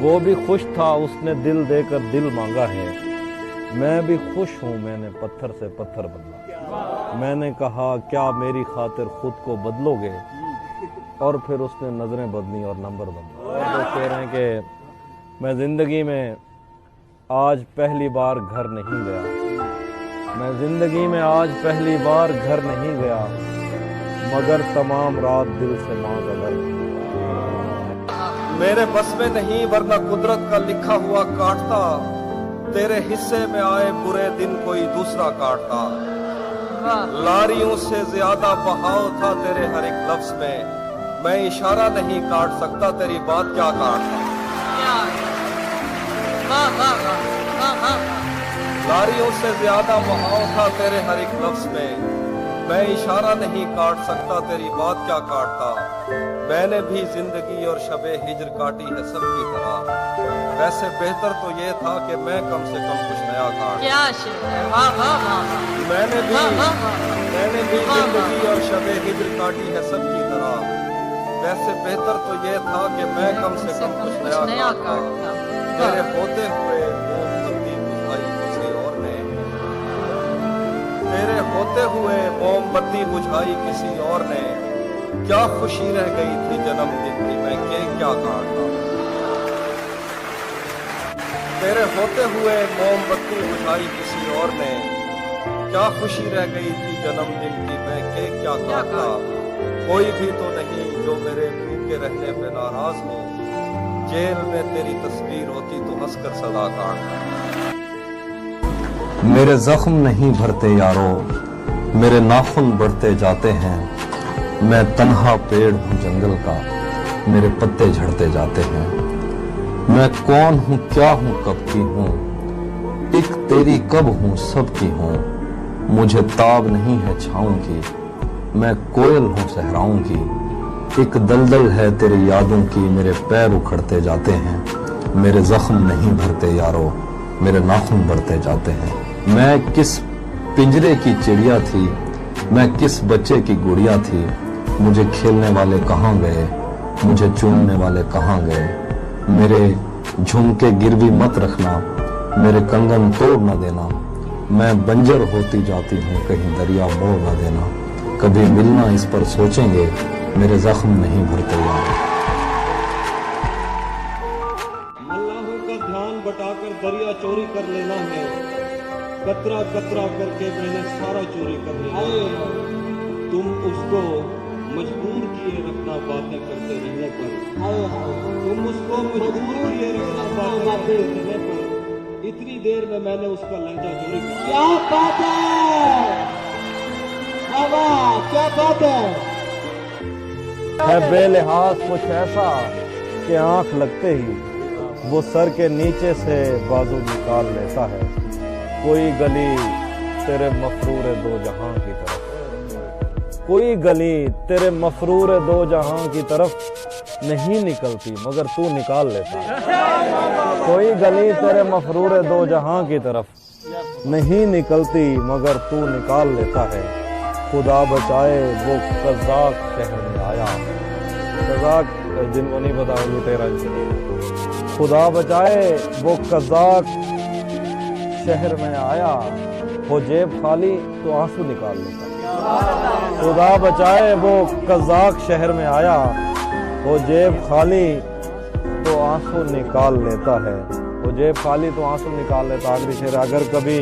S4: وہ بھی خوش تھا، اس نے دل دے کر دل مانگا ہے، میں بھی خوش ہوں، میں نے پتھر سے پتھر بدلا۔ میں نے کہا کیا میری خاطر خود کو بدلو گے، اور پھر اس نے نظریں بدلی اور نمبر بدلا۔ اور وہ کہہ رہے ہیں کہ میں زندگی میں آج پہلی بار گھر نہیں گیا، میں زندگی میں آج پہلی بار گھر نہیں گیا، مگر تمام رات دل سے ماں کا ڈر۔
S1: میرے بس میں نہیں ورنہ قدرت کا لکھا ہوا کاٹتا، تیرے حصے میں آئے برے دن کوئی دوسرا کاٹتا، لاریوں سے زیادہ بہاؤ تھا تیرے ہر ایک لفظ میں، میں اشارہ نہیں کاٹ سکتا تیری بات کیا کاٹتا۔ لاریوں سے زیادہ بہاؤ تھا تیرے ہر ایک لفظ میں، میں اشارہ نہیں کاٹ سکتا تیری بات کیا کاٹتا، میں نے بھی زندگی اور شب ہجر کاٹی ہے سب کی طرح، ویسے بہتر تو یہ تھا کہ میں کم سے کم کچھ نیا کاٹتا۔ میں نے بھی زندگی اور شب ہجر کاٹی ہے سب کی طرح، ویسے بہتر تو یہ تھا کہ میں کم سے کم کچھ نیا کاٹتا، تیرے ہوتے ہوئے تیرے ہوتے ہوئے موم بتی بجھائی کسی اور نے، کیا خوشی رہ گئی تھی جنم دن کی میں کیک کیا کاٹتا، تیرے ہوتے ہوئے موم بتی بجھائی کسی اور نے، کیا خوشی رہ گئی تھی جنم دن کی میں کیک کیا کاٹتا، کوئی بھی تو نہیں جو میرے بھوکے رہنے پہ ناراض ہو، جیل میں تیری تصویر ہوتی تو ہنس کر صدا کاٹتا۔
S3: میرے زخم نہیں بھرتے یارو، میرے ناخن بڑھتے جاتے ہیں، میں تنہا پیڑ ہوں جنگل کا، میرے پتے جھڑتے جاتے ہیں، میں کون ہوں کیا ہوں کب کی ہوں، ایک تیری کب ہوں سب کی ہوں، مجھے تاب نہیں ہے چھاؤں کی، میں کوئل ہوں صحراؤں کی، ایک دلدل ہے تیری یادوں کی، میرے پیر اکھڑتے جاتے ہیں، میرے زخم نہیں بھرتے یارو، میرے ناخن بڑھتے جاتے ہیں، میں کس پنجرے کی چڑیا تھی، میں کس بچے کی گڑیا تھی، مجھے کھیلنے والے کہاں گئے، مجھے چومنے والے کہاں گئے، میرے جھمکے گروی مت رکھنا، میرے کنگن توڑ نہ دینا، میں بنجر ہوتی جاتی ہوں کہیں دریا موڑ نہ دینا، کبھی ملنا اس پر سوچیں گے، میرے زخم نہیں بھرتے یار۔
S6: ملاحوں کا دھیان بٹا کر دریا چوری کر لینا ہے، قطرہ قطرہ کر کے میں نے سارا چوری کر لیا ہے، تم اس کو مجبور کیے رکھنا باتیں کرتے رہنے پر، تم اس کو مجبور کیے رکھنا باتیں کرتے رہنے پر، اتنی دیر میں میں نے اس کا لہجہ چوری کر لیا۔ کیا بات ہے، کیا بات
S4: ہے بے لحاظ کچھ ایسا کہ آنکھ لگتے ہی وہ سر کے نیچے سے بازو نکال لیتا ہے، کوئی گلی تیرے مفرور دو جہاں کی طرف، کوئی گلی تیرے مفرور دو جہاں کی طرف نہیں نکلتی مگر تو نکال لیتا ہے، کوئی گلی تیرے مفرور دو جہاں کی طرف نہیں نکلتی مگر تو نکال لیتا ہے، خدا بچائے وہ قزاق شہر میں آیا، قزاق جن کو نہیں پتا لٹیرا، خدا بچائے وہ قزاق شہر میں آیا، ہو جیب خالی تو آنسو نکال لیتا ہے، خدا بچائے وہ قزاق شہر میں آیا، ہو جیب خالی تو آنسو نکال لیتا ہے، वो जेब खाली तो आंसू निकाल लेता। आखिरी शेर, अगर कभी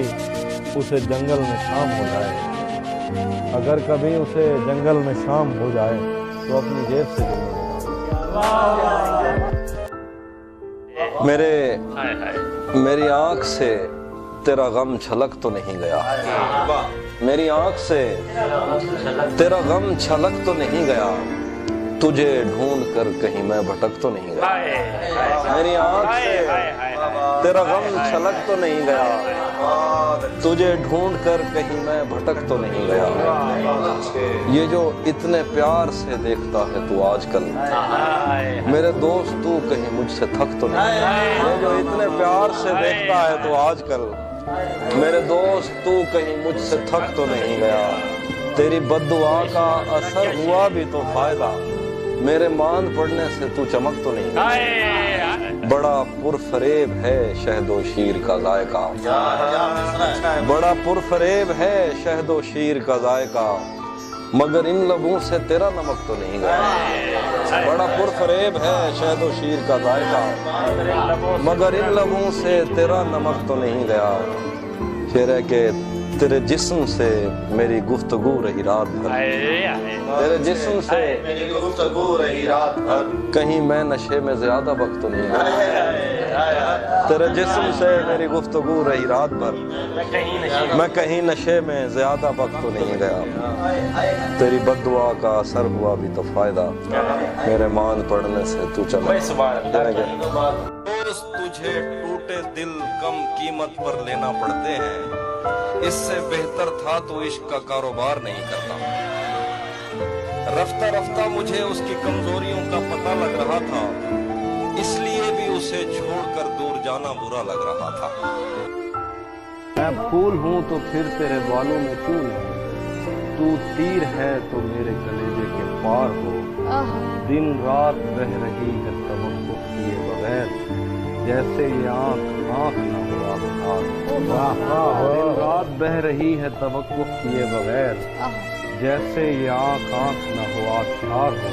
S4: उसे जंगल में शाम हो जाए, अगर कभी उसे जंगल में शाम हो जाए तो अपनी जेब से जंगल
S3: मेरी आंख से तेरा गम छलक तो नहीं गया, मेरी आंख से तेरा गम छलक तो नहीं गया, तुझे ढूंढ कर कहीं मैं भटक तो नहीं गया। मेरी आंख से तेरा गम छलक तो नहीं गया, तुझे ढूंढ कर कहीं मैं भटक तो नहीं गया। ये जो इतने प्यार से देखता है तू आजकल, मेरे दोस्त तू कहीं मुझसे थक तो नहीं गया। ये जो इतने प्यार से देखता है तू आजकल, मेरे दोस्त तू कहीं मुझसे थक तो नहीं गया। तेरी बद्दुआ का असर हुआ भी तो फायदा, मेरे मान पड़ने से तू चमक तो नहीं गया। बड़ा पुरफरेब है शहदो शीर का जायका, बड़ा पुरफरेब है शहदो शीर का जायका, मगर इन लबों से तेरा नमक तो नहीं गया। बड़ा पुरफरेब है शहदो शीर का जायका, मगर इन लबों से तेरा नमक तो नहीं गया। शेर है कि तेरे जिस्म से मेरी गुफ्तगू रही रात भर, तेरे जिस्म से मेरी गुफ्तगू रही रात भर, कहीं मैं नशे में ज्यादा वक्त तो नहीं गया। तेरे जिस्म से मेरी गुफ्तगू रही रात भर, मैं कहीं नशे में ज्यादा वक्त तो नहीं गया। तेरी बद्दुआ का असर हुआ भी तो फायदा, मेरे मान पड़ने से तू चमक। तुझे टूटे दिल कम कीमत पर लेना पड़ते हैं, इससे बेहतर था तो इश्क का कारोबार नहीं करता। रफ्ता रफ्ता मुझे उसकी कमजोरियों का पता लग रहा था, इसलिए भी उसे छोड़कर दूर जाना बुरा लग रहा था।
S4: मैं फूल हूँ तो फिर तेरे बालों में क्यों नहीं, तू तीर है तो मेरे कलेजे के पार हो। दिन रात बह रही है तवक्कुफ किए बगैर, जैसे ये आँख आँख न हो आबदार। दिन रात बह रही है तवक्कुफ किए बगैर, जैसे ये आँख आँख न हो आबदार हो।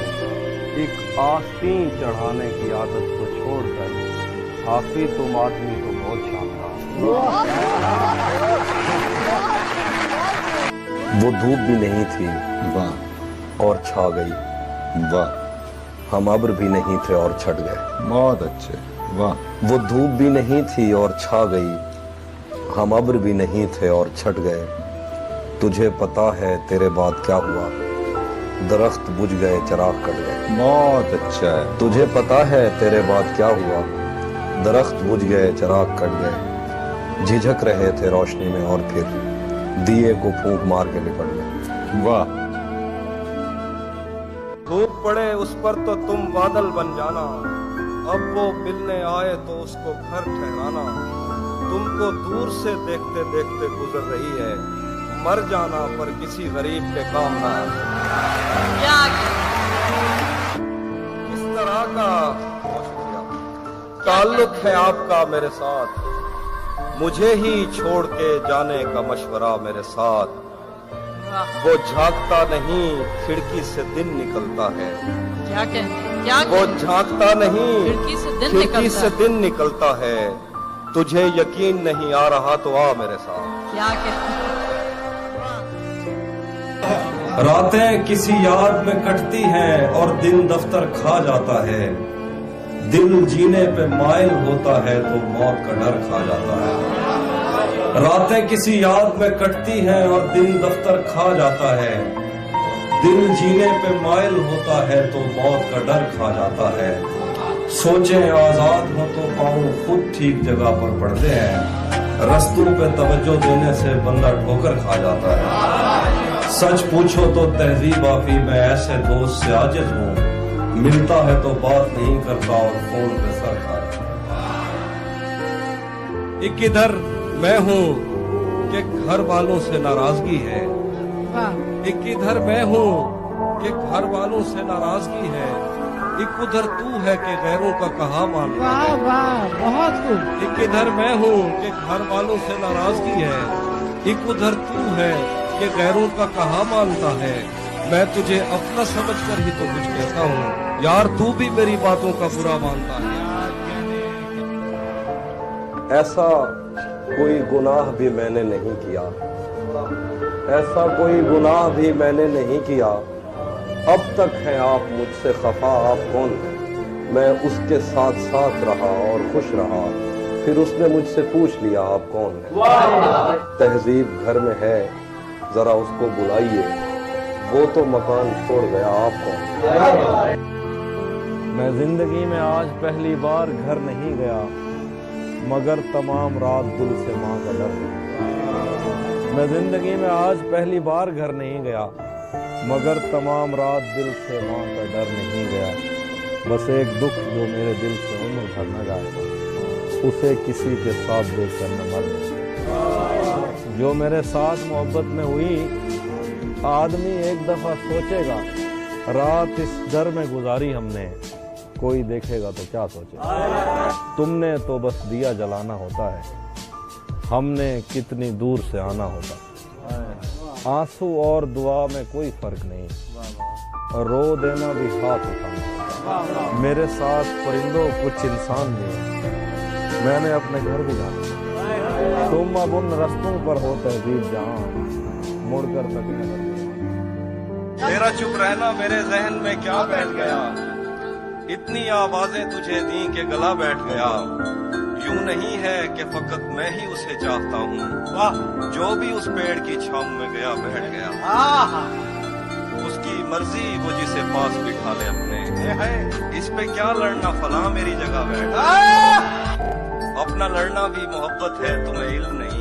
S4: एक आस्तीन चढ़ाने की आदत को छोड़कर हाफिज तुम आदमी तो बहुत शानदार।
S3: वो धूप भी नहीं थी वाह और छा गई, वाह। हम अब्र भी नहीं थे और छट गए, बहुत अच्छे, वाह। वो धूप भी नहीं थी और छा गई, हम अब्र भी नहीं थे और छट गए। तुझे पता है तेरे बाद क्या हुआ, दरख्त बुझ गए चिराग कट गए, बहुत अच्छा है। तुझे पता है तेरे बाद क्या हुआ, दरख्त बुझ गए चिराग कट गए। झिझक रहे थे रोशनी में और फिर दिए को फूंक मार के लिपट गए, वाह।
S1: धूप पड़े उस पर तो तुम बादल बन जाना, अब वो मिलने आए तो उसको घर ठहराना। तुमको दूर से देखते देखते गुजर रही है, मर जाना पर किसी गरीब के काम ना। किस तरह का ताल्लुक है आपका मेरे साथ, मुझे ही छोड़ के जाने का मशवरा मेरे साथ। वो झांकता नहीं खिड़की से दिन निकलता है, वो झांकता नहीं खिड़की से दिन निकलता है। तुझे यकीन नहीं आ रहा तो आ मेरे साथ। रातें किसी याद में कटती हैं और दिन दफ्तर खा जाता है। दिल जीने पे माइल होता है तो मौत का डर खा जाता है। रातें किसी याद में कटती हैं और दिन दफ्तर खा जाता है। दिल जीने पे माइल होता है तो मौत का डर खा जाता है। सोचें आजाद हो तो पाँव खुद ठीक जगह पर पड़ते हैं। रस्तों पे तवज्जो देने से बंदा ठोकर खा जाता है। सच पूछो तो तहजीब आफी मैं ऐसे दोस्त से आजिज हूँ, मिलता है तो बात नहीं करता और फोन पे सर खा जाता। एक इधर मैं हूँ कि घर वालों से नाराजगी है, एक इधर मैं हूँ कि घर वालों से नाराजगी है। एक उधर तू है कि गैरों का कहा मानता है। बहुत खूब। एक इधर मैं हूँ कि घर वालों से नाराजगी है, एक उधर तू है कि गैरों का कहा मानता है। मैं तुझे अपना समझकर ही तो कुछ कहता हूँ, यार तू भी मेरी बातों का बुरा मानता है।
S3: ऐसा कोई गुनाह भी मैंने नहीं किया, ऐसा कोई गुनाह भी मैंने नहीं किया। अब तक हैं आप मुझसे खफा, आप कौन हैं? मैं उसके साथ साथ रहा और खुश रहा, फिर उसने मुझसे पूछ लिया आप कौन हैं? तहजीब घर में है, जरा उसको बुलाइए, वो तो मकान छोड़ गया, आप कौन?
S4: मैं जिंदगी में आज पहली बार घर नहीं गया, मगर तमाम रात दिल से माँ का डर गया। मैं जिंदगी में आज पहली बार घर नहीं गया, मगर तमाम रात दिल से माँ का डर नहीं गया। बस एक दुख जो मेरे दिल से उम्र भर न जाएगा, उसे किसी के साथ देखकर न मर। जो मेरे साथ मोहब्बत में हुई, आदमी एक दफा सोचेगा, रात इस डर में गुजारी हमने, कोई देखेगा तो क्या सोचेगा। तुमने तो बस दिया जलाना होता है, हमने कितनी दूर से आना होता है। आंसू और दुआ में कोई फर्क नहीं, और रो देना भी हाथ उठाना। मेरे साथ परिंदों कुछ इंसान भी हैं, मैंने अपने घर भी जाना। तुम अब उन रस्तों पर हो तहजीब जहां, मुड़कर तकने लगे।
S1: तेरा चुप रहना मेरे जहन में क्या बैठ गया, इतनी आवाजें तुझे दी के गला बैठ गया। यूं नहीं है कि फकत मैं ही उसे चाहता हूँ, वाह जो भी उस पेड़ की छांव में गया बैठ गया। उसकी मर्जी वो जिसे पास बिठा ले अपने, इस पे क्या लड़ना, फला मेरी जगह बैठ। अपना लड़ना भी मोहब्बत है, तुम्हें इल्म नहीं।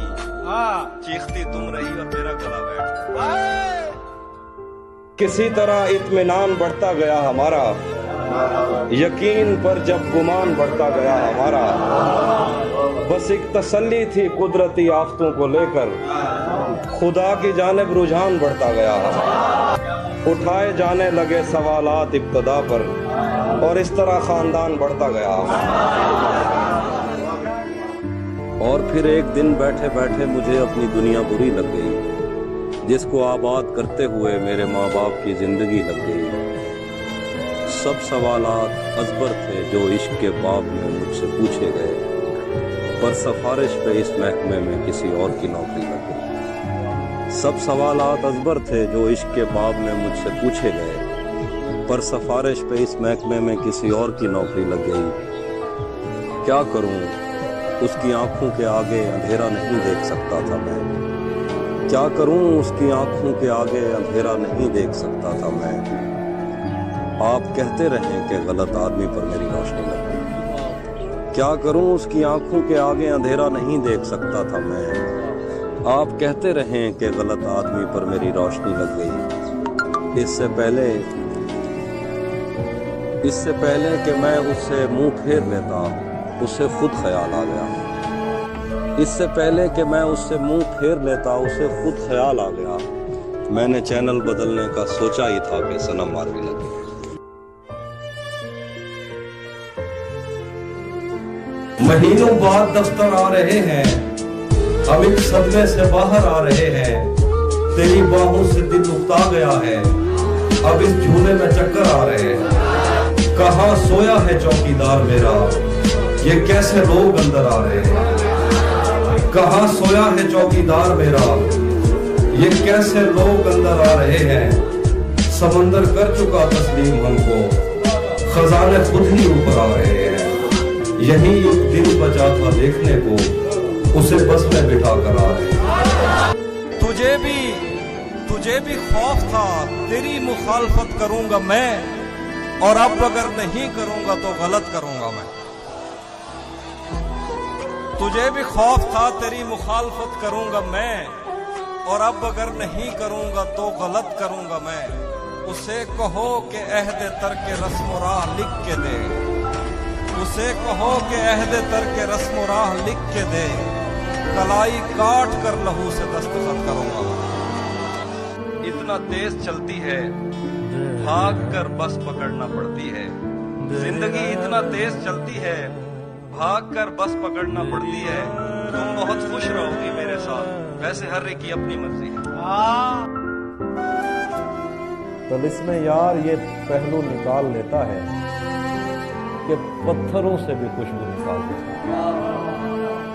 S1: चीखती तुम रही और मेरा गला बैठ।
S3: किसी तरह इत्मीनान बढ़ता गया हमारा, यकीन पर जब गुमान बढ़ता गया हमारा। बस एक तसल्ली थी कुदरती आफतों को लेकर, खुदा की जानिब रुझान बढ़ता गया। उठाए जाने लगे सवालात इब्तदा पर, और इस तरह खानदान बढ़ता गया। और फिर एक दिन बैठे बैठे मुझे अपनी दुनिया बुरी लग गई, जिसको आबाद करते हुए मेरे माँ बाप की जिंदगी लग गई। सब सवालात अजबर थे जो इश्क के बाब में मुझसे पूछे गए, पर सिफारिश पे इस महकमे में किसी और की नौकरी लग गई। सब सवालात अजबर थे जो इश्क के बाब में मुझसे पूछे गए, पर सिफारिश पे इस महकमे में किसी और की नौकरी लग गई। क्या करूं, उसकी आंखों के आगे अंधेरा नहीं देख सकता था मैं। क्या करूं, उसकी आंखों के आगे अंधेरा नहीं देख सकता था मैं। आप कहते रहें कि गलत आदमी पर मेरी रोशनी लग गई। क्या करूं, उसकी आंखों के आगे अंधेरा नहीं देख सकता था मैं। आप कहते रहें कि गलत आदमी पर मेरी रोशनी लग गई। इससे पहले कि मैं उससे मुंह फेर लेता, उसे खुद ख्याल आ गया। इससे पहले कि मैं उससे मुंह फेर लेता, उसे खुद ख्याल आ गया। मैंने चैनल बदलने का सोचा ही था कि सनम मारने लगी।
S1: महीनों बाद दफ्तर आ रहे हैं, हम एक सदमे से बाहर आ रहे हैं। तेरी बाहों से दिल उकता गया है, अब इस झूले में चक्कर आ रहे हैं। कहाँ सोया है चौकीदार मेरा, ये कैसे लोग अंदर आ रहे हैं। कहाँ सोया है चौकीदार मेरा, ये कैसे लोग अंदर आ रहे हैं। समंदर कर चुका तस्लीम हमको, खजाने खुद ही ऊपर आ रहे हैं। यही एक दिन बचा था देखने को, उसे बस में बिठा कर आ रहे। तुझे भी खौफ था, तेरी मुखालफत करूंगा मैं, और अब अगर नहीं करूंगा तो गलत करूंगा मैं। तुझे भी खौफ था, तेरी मुखालफत करूंगा मैं, और अब अगर नहीं करूंगा तो गलत करूंगा मैं। उसे कहो कि अहद तर्क रस्म राह लिख के दे, उसे कहो कि अहद तर्क रस्म राह लिख के दे। कलाई काट कर लहू से दस्तखत करूंगा। इतना तेज चलती है, भाग कर बस पकड़ना पड़ती है। जिंदगी इतना तेज चलती है, भाग कर बस पकड़ना पड़ती है। तुम बहुत खुश रहोगी मेरे साथ, वैसे हर एक की अपनी मर्जी है।
S4: तिलिस्मे यार ये पहलू निकाल लेता है कि पत्थरों से भी खुशबू निकाल देता है।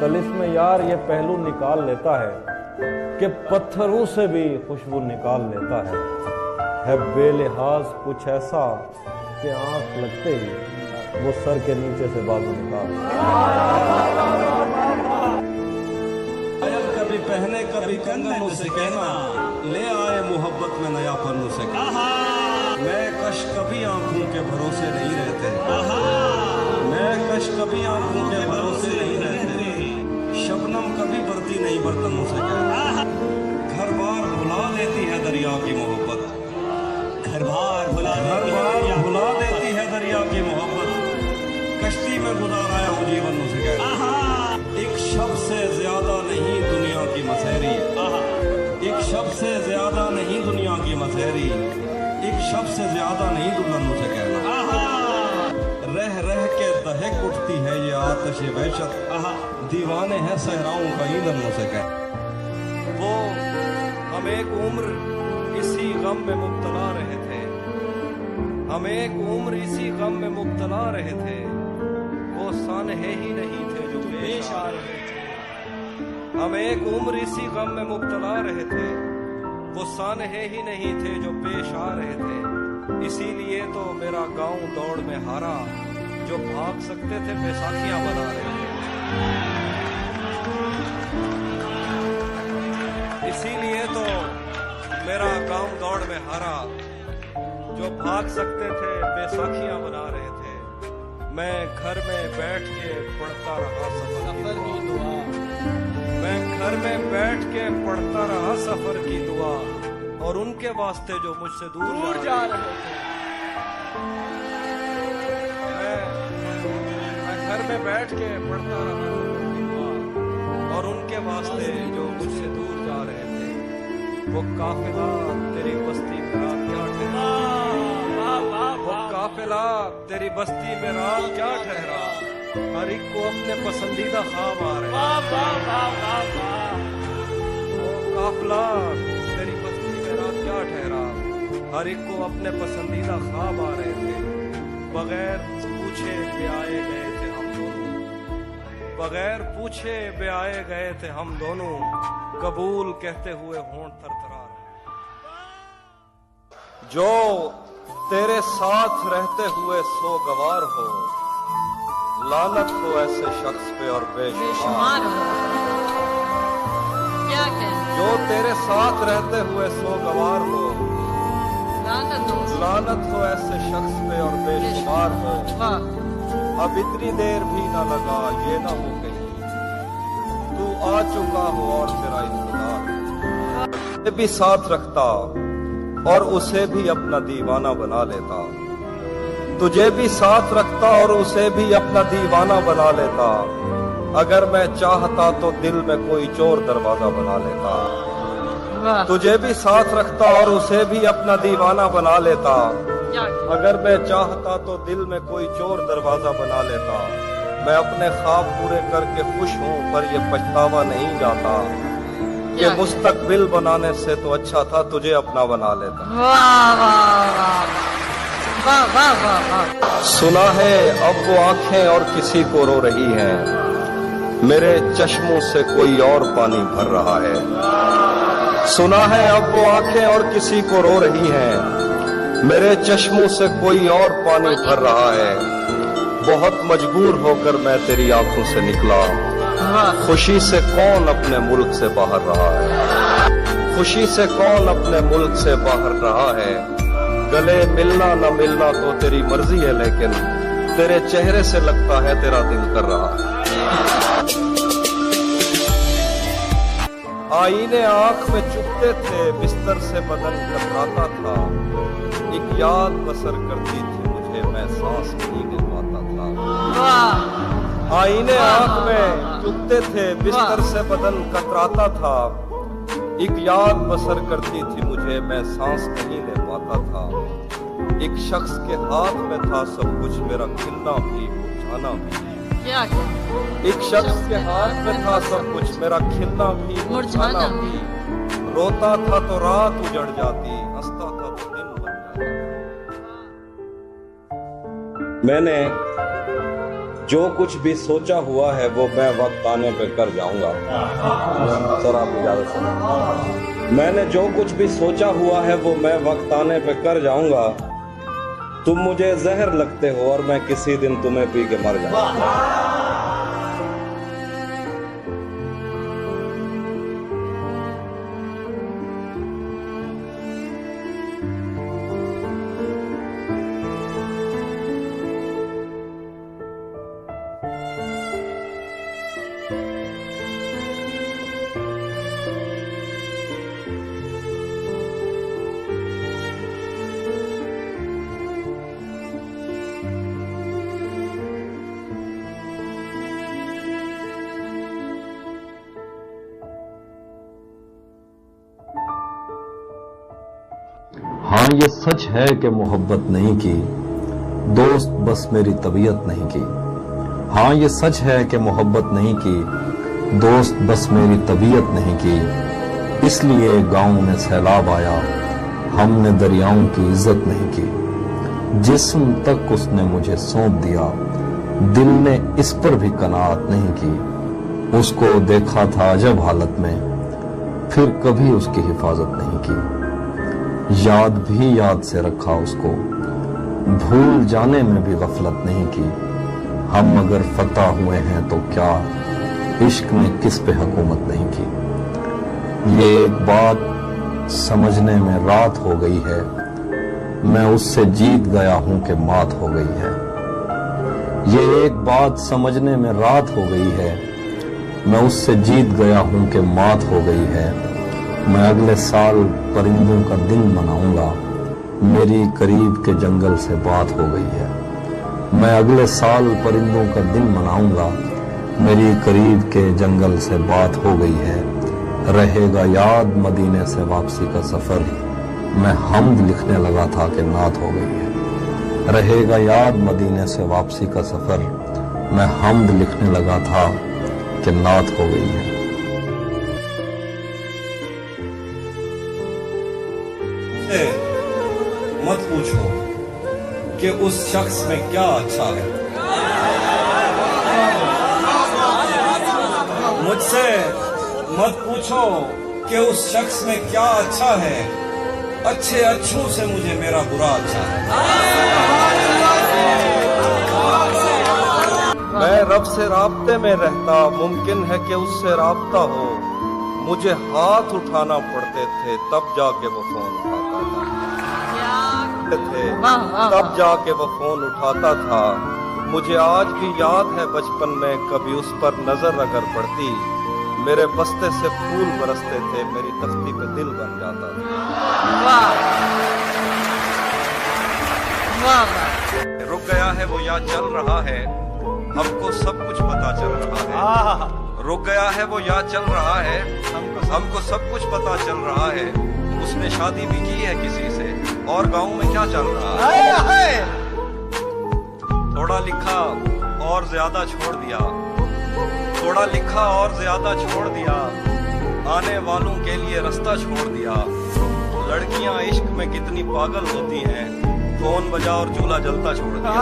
S4: तलिस्म यार ये पहलू निकाल लेता है कि पत्थरों से भी खुशबू निकाल लेता है बेलिहाज कुछ ऐसा कि आंख लगते ही वो सर के नीचे से बाजू निकाल।
S1: कभी पहने कभी कंगनों से कहना ले आए मोहब्बत में नया पन्नों से कहना। मैं कश कभी आंखों के भरोसे नहीं रहते, मैं कश कभी आंखों के भरोसे नहीं रहते, शबनम कभी बरती नहीं बर्तनों से कहना। घर बार भुला देती है दरिया की मोहब्बत, घर बार भुला देती है दरिया की मोहब्बत, कश्ती में गुजारा हूँ जीवन से कहना। एक शब्द से ज्यादा नहीं दुनिया की मसहरी, एक शब्द से ज्यादा नहीं दुनिया की मसहरी, एक शब्द से ज्यादा नहीं दुल्हनों से कहना। रह रह के दहक उठती है ये आतिश वहशत, दीवाने हैं सहराओं का ईंधनों से कहना। वो हम एक उम्र इसी गम में मुब्तला रहे थे, हम एक उम्र इसी गम में मुब्तला रहे थे, वो सानहे ही नहीं थे जो पेश आ रहे थे। हम एक उम्र इसी गम में मुब्तला रहे थे, वो सानहे ही नहीं थे जो पेश आ रहे थे। इसीलिए तो मेरा गांव दौड़ में हारा, जो भाग सकते थे बैसाखियां बना रहे थे। इसीलिए तो मेरा गांव दौड़ में हारा, जो भाग सकते थे बैसाखियां बना रहे थे। मैं घर में बैठ के पढ़ता रहा सफर की दुआ, मैं घर में बैठ के पढ़ता रहा सफर की दुआ, और उनके वास्ते जो मुझसे दूर जा रहे थे। मैं घर में बैठ के पढ़ता रहा सफर की दुआ, और उनके वास्ते जो मुझसे दूर जा रहे थे। वो काफिला तेरी बस्ती में रात क्या ठहरा, वो काफिला तेरी बस्ती में रात क्या ठहरा, हर एक को अपने पसंदीदा ख्वाब आ रहे हैं। वो काफिला तेरी बस्ती में रात क्या ठहरा, हर एक को अपने पसंदीदा ख्वाब आ रहे थे। बगैर पूछे ब्याए गए थे हम दोनों, बगैर पूछे ब्याए गए थे हम दोनों, कबूल कहते हुए होंठ थरथरा रहे। जो तेरे साथ रहते हुए सोगवार हो, लानत हो ऐसे शख्स पे और बेशुमार हो।
S7: क्या कहते?
S1: जो तेरे साथ रहते हुए सोगवार हो, लानत हो ऐसे शख्स पे और बेशुमार हो। अब इतनी देर भी ना लगा ये ना हो गई तू आ चुका हो और तेरा इंतजार भी साथ रखता और उसे भी अपना दीवाना बना लेता, तुझे भी साथ रखता और उसे भी अपना दीवाना बना लेता। अगर मैं चाहता तो दिल में कोई चोर दरवाजा बना लेता, तुझे भी साथ रखता और उसे भी अपना दीवाना बना लेता। अगर मैं चाहता तो दिल में कोई चोर दरवाजा बना लेता। मैं अपने ख्वाब पूरे करके खुश हूँ, पर ये पछतावा नहीं जाता कि मुस्तकबिल बनाने से तो अच्छा था तुझे अपना बना लेता। सुना है अब वो आंखें और किसी को रो रही हैं, मेरे चश्मों से कोई और पानी भर रहा है। सुना है अब वो आंखें और किसी को रो रही हैं, मेरे चश्मों से कोई और पानी भर रहा है। बहुत मजबूर होकर मैं तेरी आंखों से निकला, खुशी से कौन अपने मुल्क से बाहर रहा है, खुशी से कौन अपने मुल्क से बाहर रहा है। गले मिलना न मिलना तो तेरी मर्जी है, लेकिन तेरे चेहरे से लगता है तेरा दिल कर रहा है। आईने आंख में चुभते थे, बिस्तर से बदन कतराता था, एक याद बसर करती थी मुझे, मैं सांस नहीं ले पाता था। आईने आंख में चुभते थे, बिस्तर से बदन कतराता था, एक याद बसर करती थी मुझे, मैं सांस नहीं ले पाता था। एक शख्स के हाथ में था सब कुछ, मेरा खिलना भी मुरझाना भी। एक शख्स के हाथ में था सब कुछ, मेरा खिलना भी मुरझाना भी। रोता था तो रात उजड़ जाती, हंसता था तो दिन बन जाता। मैंने
S3: जो कुछ भी सोचा हुआ है वो मैं वक्त आने पे कर जाऊंगा। सर आप इजाजत सुनो। मैंने जो कुछ भी सोचा हुआ है वो मैं वक्त आने पे कर जाऊंगा। तुम मुझे जहर लगते हो और मैं किसी दिन तुम्हें पी के मर जाऊंगा। हाँ ये सच है कि मोहब्बत नहीं की, दोस्त बस मेरी तबीयत नहीं की। हाँ ये सच है कि मोहब्बत नहीं की, दोस्त बस मेरी तबीयत नहीं की। इसलिए गांव में सैलाब आया, हमने दरियाओं की इज्जत नहीं की। जिस्म तक उसने मुझे सौंप दिया, दिल ने इस पर भी कनाअत नहीं की। उसको देखा था अजब हालत में, फिर कभी उसकी हिफाजत नहीं की। याद भी याद से रखा उसको, भूल जाने में भी गफलत नहीं की। हम अगर फतह हुए हैं तो क्या, इश्क ने किस पे हुकूमत नहीं की। ये एक बात समझने में रात हो गई है, मैं उससे जीत गया हूं कि मात हो गई है। ये एक बात समझने में रात हो गई है, मैं उससे जीत गया हूं कि मात हो गई है। मैं अगले साल परिंदों का दिन मनाऊंगा, मेरी करीब के जंगल से बात हो गई है। मैं अगले साल परिंदों का दिन मनाऊंगा, मेरी करीब के जंगल से बात हो गई है। रहेगा याद मदीने से वापसी का सफर, मैं हम्द लिखने लगा था कि नात हो गई है। रहेगा याद मदीने से वापसी का सफर, मैं हम्द लिखने लगा था कि नात हो गई है।
S1: मत पूछो कि उस शख्स में क्या अच्छा है। मुझसे मत पूछो कि उस शख्स में क्या अच्छा है। अच्छे अच्छों से मुझे मेरा बुरा अच्छा है। मैं रब से राब्ते में रहता, मुमकिन है कि उससे राब्ता हो। मुझे हाथ उठाना पड़ते थे तब जाके वो फोन उठाता था। तब जाके वो फोन उठाता था। मुझे आज भी याद है बचपन में कभी उस पर नजर अगर पड़ती, मेरे बस्ते से फूल बरसते थे, मेरी तख्ती पे दिल बन जाता था। रुक गया है वो या चल रहा है, हमको सब कुछ पता चल रहा है। रुक गया है वो या चल रहा है, हमको सब कुछ पता चल रहा है। उसने शादी भी की है किसी से, और गांव में क्या चल रहा है। थोड़ा लिखा और ज्यादा छोड़ दिया, थोड़ा लिखा और ज्यादा छोड़ दिया। आने वालों के लिए रास्ता छोड़ दिया। लड़कियां इश्क में कितनी पागल होती हैं, फोन बजा और चूल्हा जलता छोड़ दिया।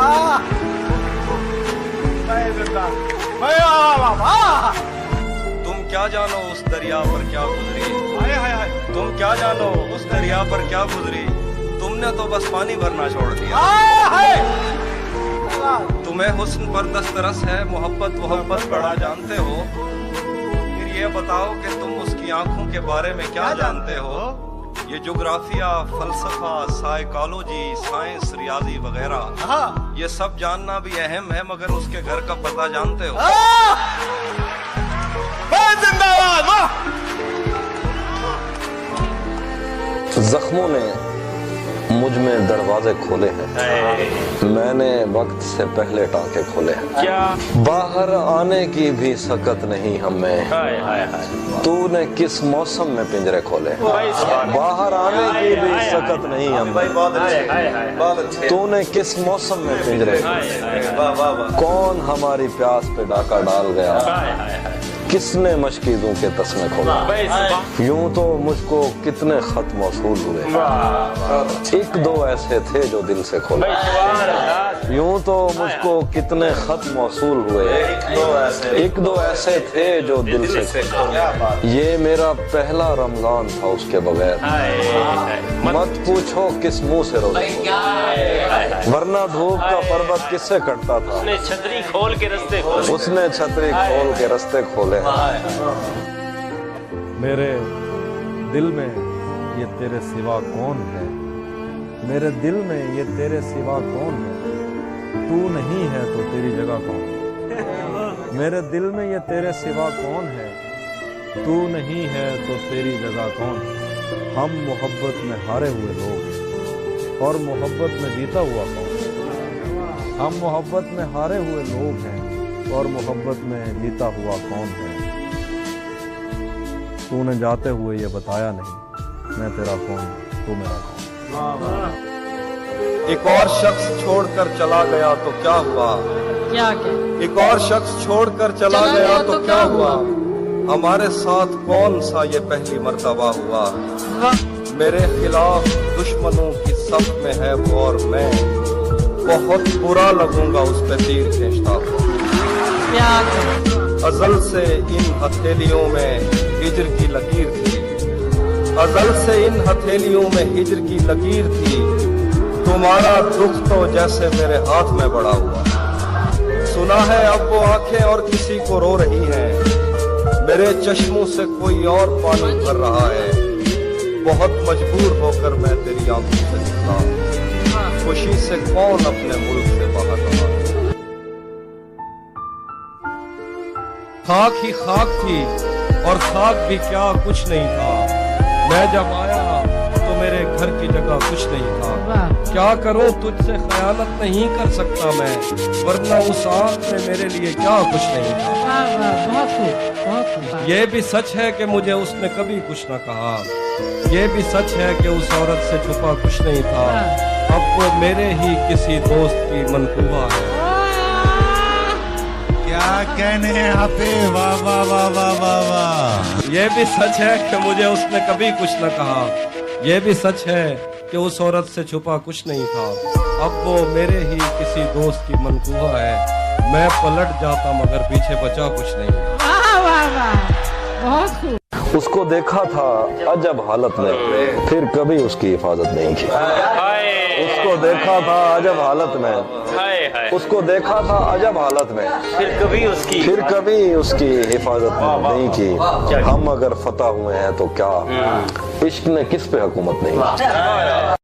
S1: तुम क्या जानो उस दरिया पर क्या गुजरी, तुम क्या जानो उस दरिया पर क्या गुजरी। तुमने तो बस पानी भरना छोड़ दिया। तुम्हें हुस्न पर दस्तरस है, मोहब्बत बड़ा जानते हो। फिर ये बताओ कि तुम उसकी आंखों के बारे में क्या जानते हो। ये जोग्राफिया, फलसफा, साइकोलॉजी, साइंस, रियाजी वगैरह, ये सब जानना भी अहम है, मगर उसके घर का पता जानते हो।
S3: जख्मों ने मुझ में दरवाजे खोले हैं, मैंने वक्त से पहले टांके खोले हैं।
S2: क्या
S3: बाहर आने की भी सकत नहीं हमें, तूने किस मौसम में पिंजरे खोले। बाहर आने की भी सकत नहीं हमें, तूने किस मौसम में पिंजरे। कौन हमारी प्यास पे डाका डाल गया, किसने मशकीजों के तस्मे खोले। यूं तो मुझको कितने खत मौसूल हुए, एक दो ऐसे थे जो दिल से खोले। यूं तो मुझको कितने खत मौसूल हुए, एक दो ऐसे थे जो दिल से ये मेरा पहला रमजान था उसके बगैर, मत पूछो किस मुंह से रोजा, वरना धूप का पर्वत किससे कटता था,
S2: उसने छतरी खोल के रास्ते खोले,
S3: उसने छतरी खोल के रास्ते खोले।
S4: मेरे दिल में ये तेरे सिवा कौन है, मेरे दिल में ये तेरे सिवा कौन है, तू नहीं है तो तेरी जगह कौन है, मेरे दिल में ये तेरे सिवा कौन है, तू नहीं है तो तेरी जगह कौन है। हम मोहब्बत में हारे हुए लोग हैं और मोहब्बत में जीता हुआ कौन है, हम मोहब्बत में हारे हुए लोग हैं और मोहब्बत में जीता हुआ कौन है। तूने जाते हुए ये बताया नहीं मैं तेरा कौन हूं, तू मेरा कौन।
S1: एक और शख्स छोड़कर चला गया तो क्या हुआ,
S7: क्या क्या
S1: एक और शख्स छोड़कर चला गया तो क्या हुआ, हमारे साथ कौन सा ये पहली मर्तबा हुआ। मेरे खिलाफ दुश्मनों की सफ में है वो और मैं बहुत बुरा लगूंगा उस पे तीर खींचता हुआ। अजल से इन हथेलियों में हिजर की लकीर थी, अजल से इन हथेलियों में हिजर की लकीर थी, तुम्हारा दुख तो जैसे मेरे हाथ में बड़ा हुआ। सुना है अब वो आंखें और किसी को रो रही हैं, मेरे चश्मों से कोई और पानी भर रहा है, बहुत मजबूर होकर मैं तेरी आंखों से निकला, खुशी से कौन अपने मुल्क से बाहर रहा। खाक ही खाक थी और खाक भी क्या कुछ नहीं था, मैं जब आया तो मेरे घर की जगह कुछ नहीं था। क्या करूं तुझसे खयानत नहीं कर सकता मैं, वरना उस आंख में मेरे लिए क्या कुछ नहीं था। ये भी सच है कि मुझे उसने कभी कुछ न कहा, ये भी सच है कि उस औरत से छुपा कुछ नहीं था, अब वो मेरे ही किसी दोस्त की मनसूबा है।
S5: क्या कहने हैं यहाँ पे, वाह वाह वाह वाह वाह वाह।
S1: ये भी सच है कि मुझे उसने कभी कुछ न कहा, ये भी सच है कि उस औरत से छुपा कुछ नहीं था, अब वो मेरे ही किसी दोस्त की मनसूबा है, मैं पलट जाता मगर पीछे बचा कुछ नहीं।
S3: उसको देखा था अजब हालत में, फिर कभी उसकी हिफाजत नहीं की। उसको देखा था अजब हालत में, उसको देखा था अजब हालत में,
S2: फिर कभी
S3: उसकी हिफाजत नहीं की। हम अगर फतह हुए हैं तो क्या, इश्क ने किस पे हुकूमत नहीं की।